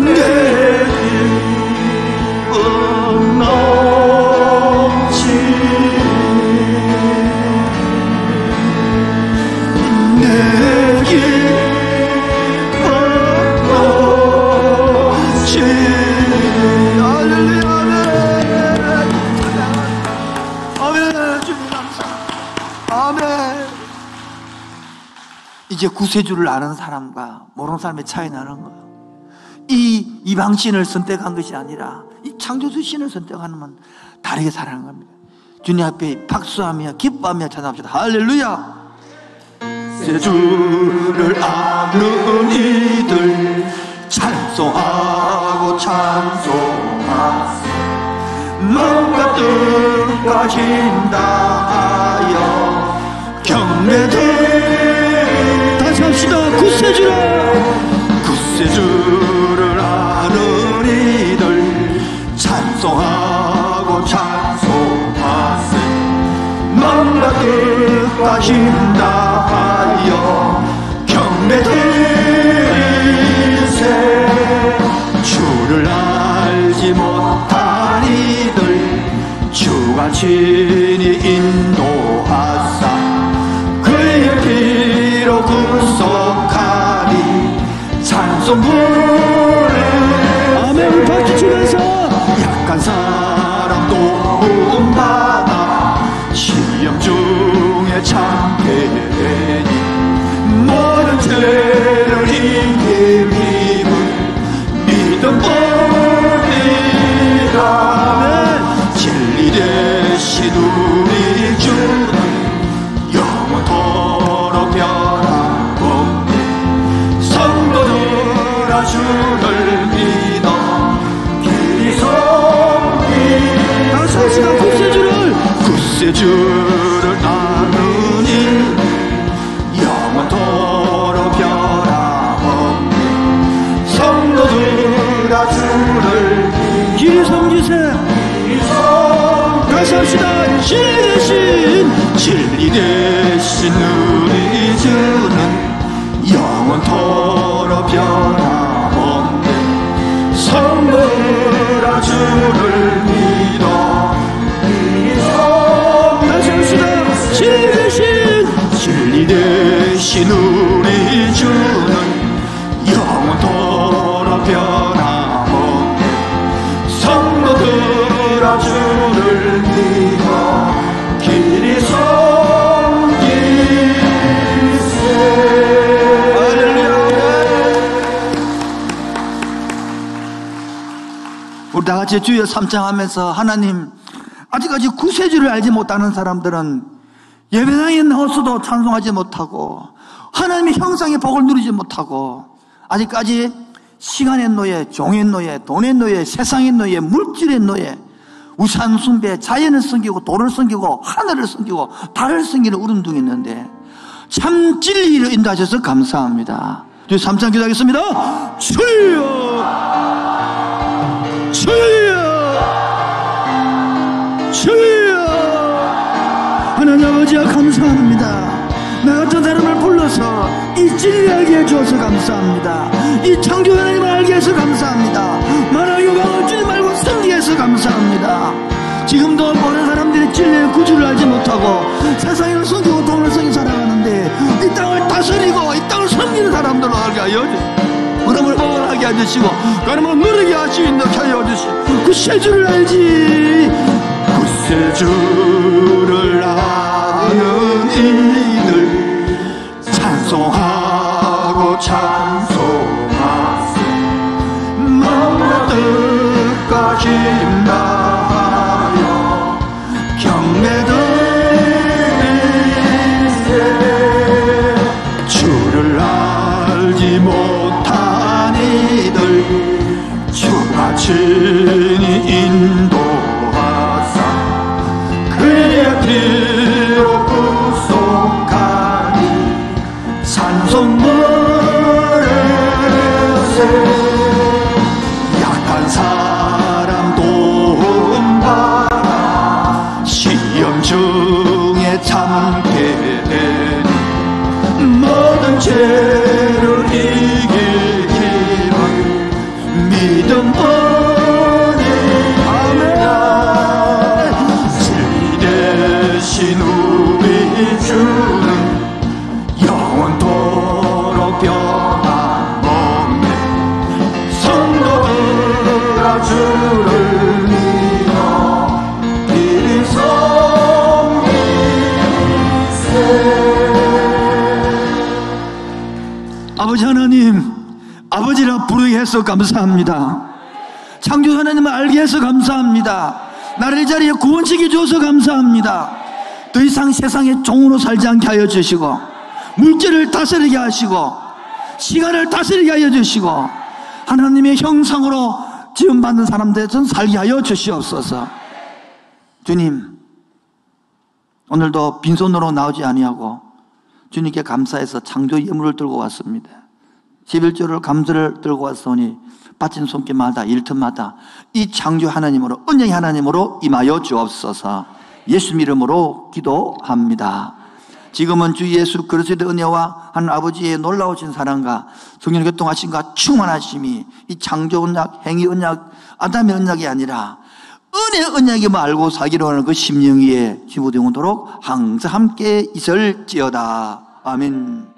내 이제 구세주를 아는 사람과 모르는 사람의 차이 나는 거예요. 이 이방신을 선택한 것이 아니라 이 창조주 신을 선택하면 다르게 살아가는 겁니다. 주님 앞에 박수하며 기뻐하며 찬양합시다. 할렐루야. 구세주를 아는 이들 찬송하고 찬송하세. 마음과 뜻과 힘 다하여 경배들. 다시 합시다. 구세주를 아는 이들 찬송하고 찬송하세. 마음과 뜻과 힘 다하여 경배드리세. 주를 알지 못한 이들 주가 친히 인도하사 그의 피로 구속하니 찬송 부르네. 아멘. 박수 치면서 약한 사람 도움받아 시험 중에 참게 되니 모든 죄를 이긴 힘은 믿음뿐이라. 진리 되신 우리 주는 영원토록 변함없네. 성도들아 주를 믿어 길이 섬기. 구세주를 아는 일 영원토록 변함없네. 성도들아 주를 길이 섬기세. 다시 합시다. 진리 되신 우리 주는 영원토록 변함없네. 성도들아 주를 믿어 다시 합시다. 진리 되신 우리 주는 영원토록 변함없네. 성도들아 주를 믿어 길이 섬기세. 할렐루야. 우리 다같이 주여 삼창하면서 하나님, 아직까지 구세주를 알지 못하는 사람들은 예배당에 나와서도 찬송하지 못하고 하나님의 형상의 복을 누리지 못하고 아직까지 시간의 노예, 종의 노예, 돈의 노예, 세상의 노예, 물질의 노예, 우상 숭배, 자연을 섬기고 돌을 섬기고 하늘을 섬기고 달을 섬기는 울음둥이 있는데 참 진리를 인도하셔서 감사합니다. 주여 삼창 기도하겠습니다. 주여 하나님 아버지야, 감사합니다. 나 같은 사람을 불러서 이 진리 알게 해주어서 감사합니다. 이 창조 하나님을 알게 해서 감사합니다. 만왕 요방을 주지 말고 섬기게 해서 감사합니다. 지금도 많은 사람들이 진리의 구주를 알지 못하고 세상을 섬기고 돈을 섬기고 살아가는데 이 땅을 다스리고 이 땅을 섬기는 사람들로 알게 하여 주시고 그놈을 먹어하게 해주시고 그놈을 누리게 하시는 하여 주시고 구세주를 알지. 구세주를 아는 이들 찬송하고 찬송하세. 마음과 뜻과 힘 다하여 경배드리세. 주를 알지 못한 이들 주가 친히 인도하사 그의 피로 구속하니 찬송 부르세. 약한 사람 도움받아 시험 중에 참게 되니 모든 죄를 이길 힘은 믿음뿐이라. 진리 되신 우리 주는 영원토록 변함없네. 아버지 하나님, 아버지라 부르게 해서 감사합니다. 창조 하나님을 알게 해서 감사합니다. 나를 이 자리에 구원시켜 주셔서 감사합니다. 더 이상 세상의 종으로 살지 않게 하여 주시고, 물질을 다스리게 하시고, 시간을 다스리게 하여 주시고, 하나님의 형상으로 지음받는 사람들의 전 살게 하여 주시옵소서. 주님, 오늘도 빈손으로 나오지 아니하고 주님께 감사해서 창조 예물을 들고 왔습니다. 11조를 감사를 들고 왔으니 바친 손길마다 일터마다 이 창조 하나님으로, 은혜의 하나님으로 임하여 주옵소서. 예수 이름으로 기도합니다. 지금은 주 예수 그리스도의 은혜와 하나님 아버지의 놀라우신 사랑과 성령의 교통하심과 충만하심이 이 창조 언약, 행위 언약, 아담의 언약이 아니라 은혜의 언약임을 알고 살기로 하는 그 심령 위에 지부되도록 항상 함께 있을지어다. 아멘.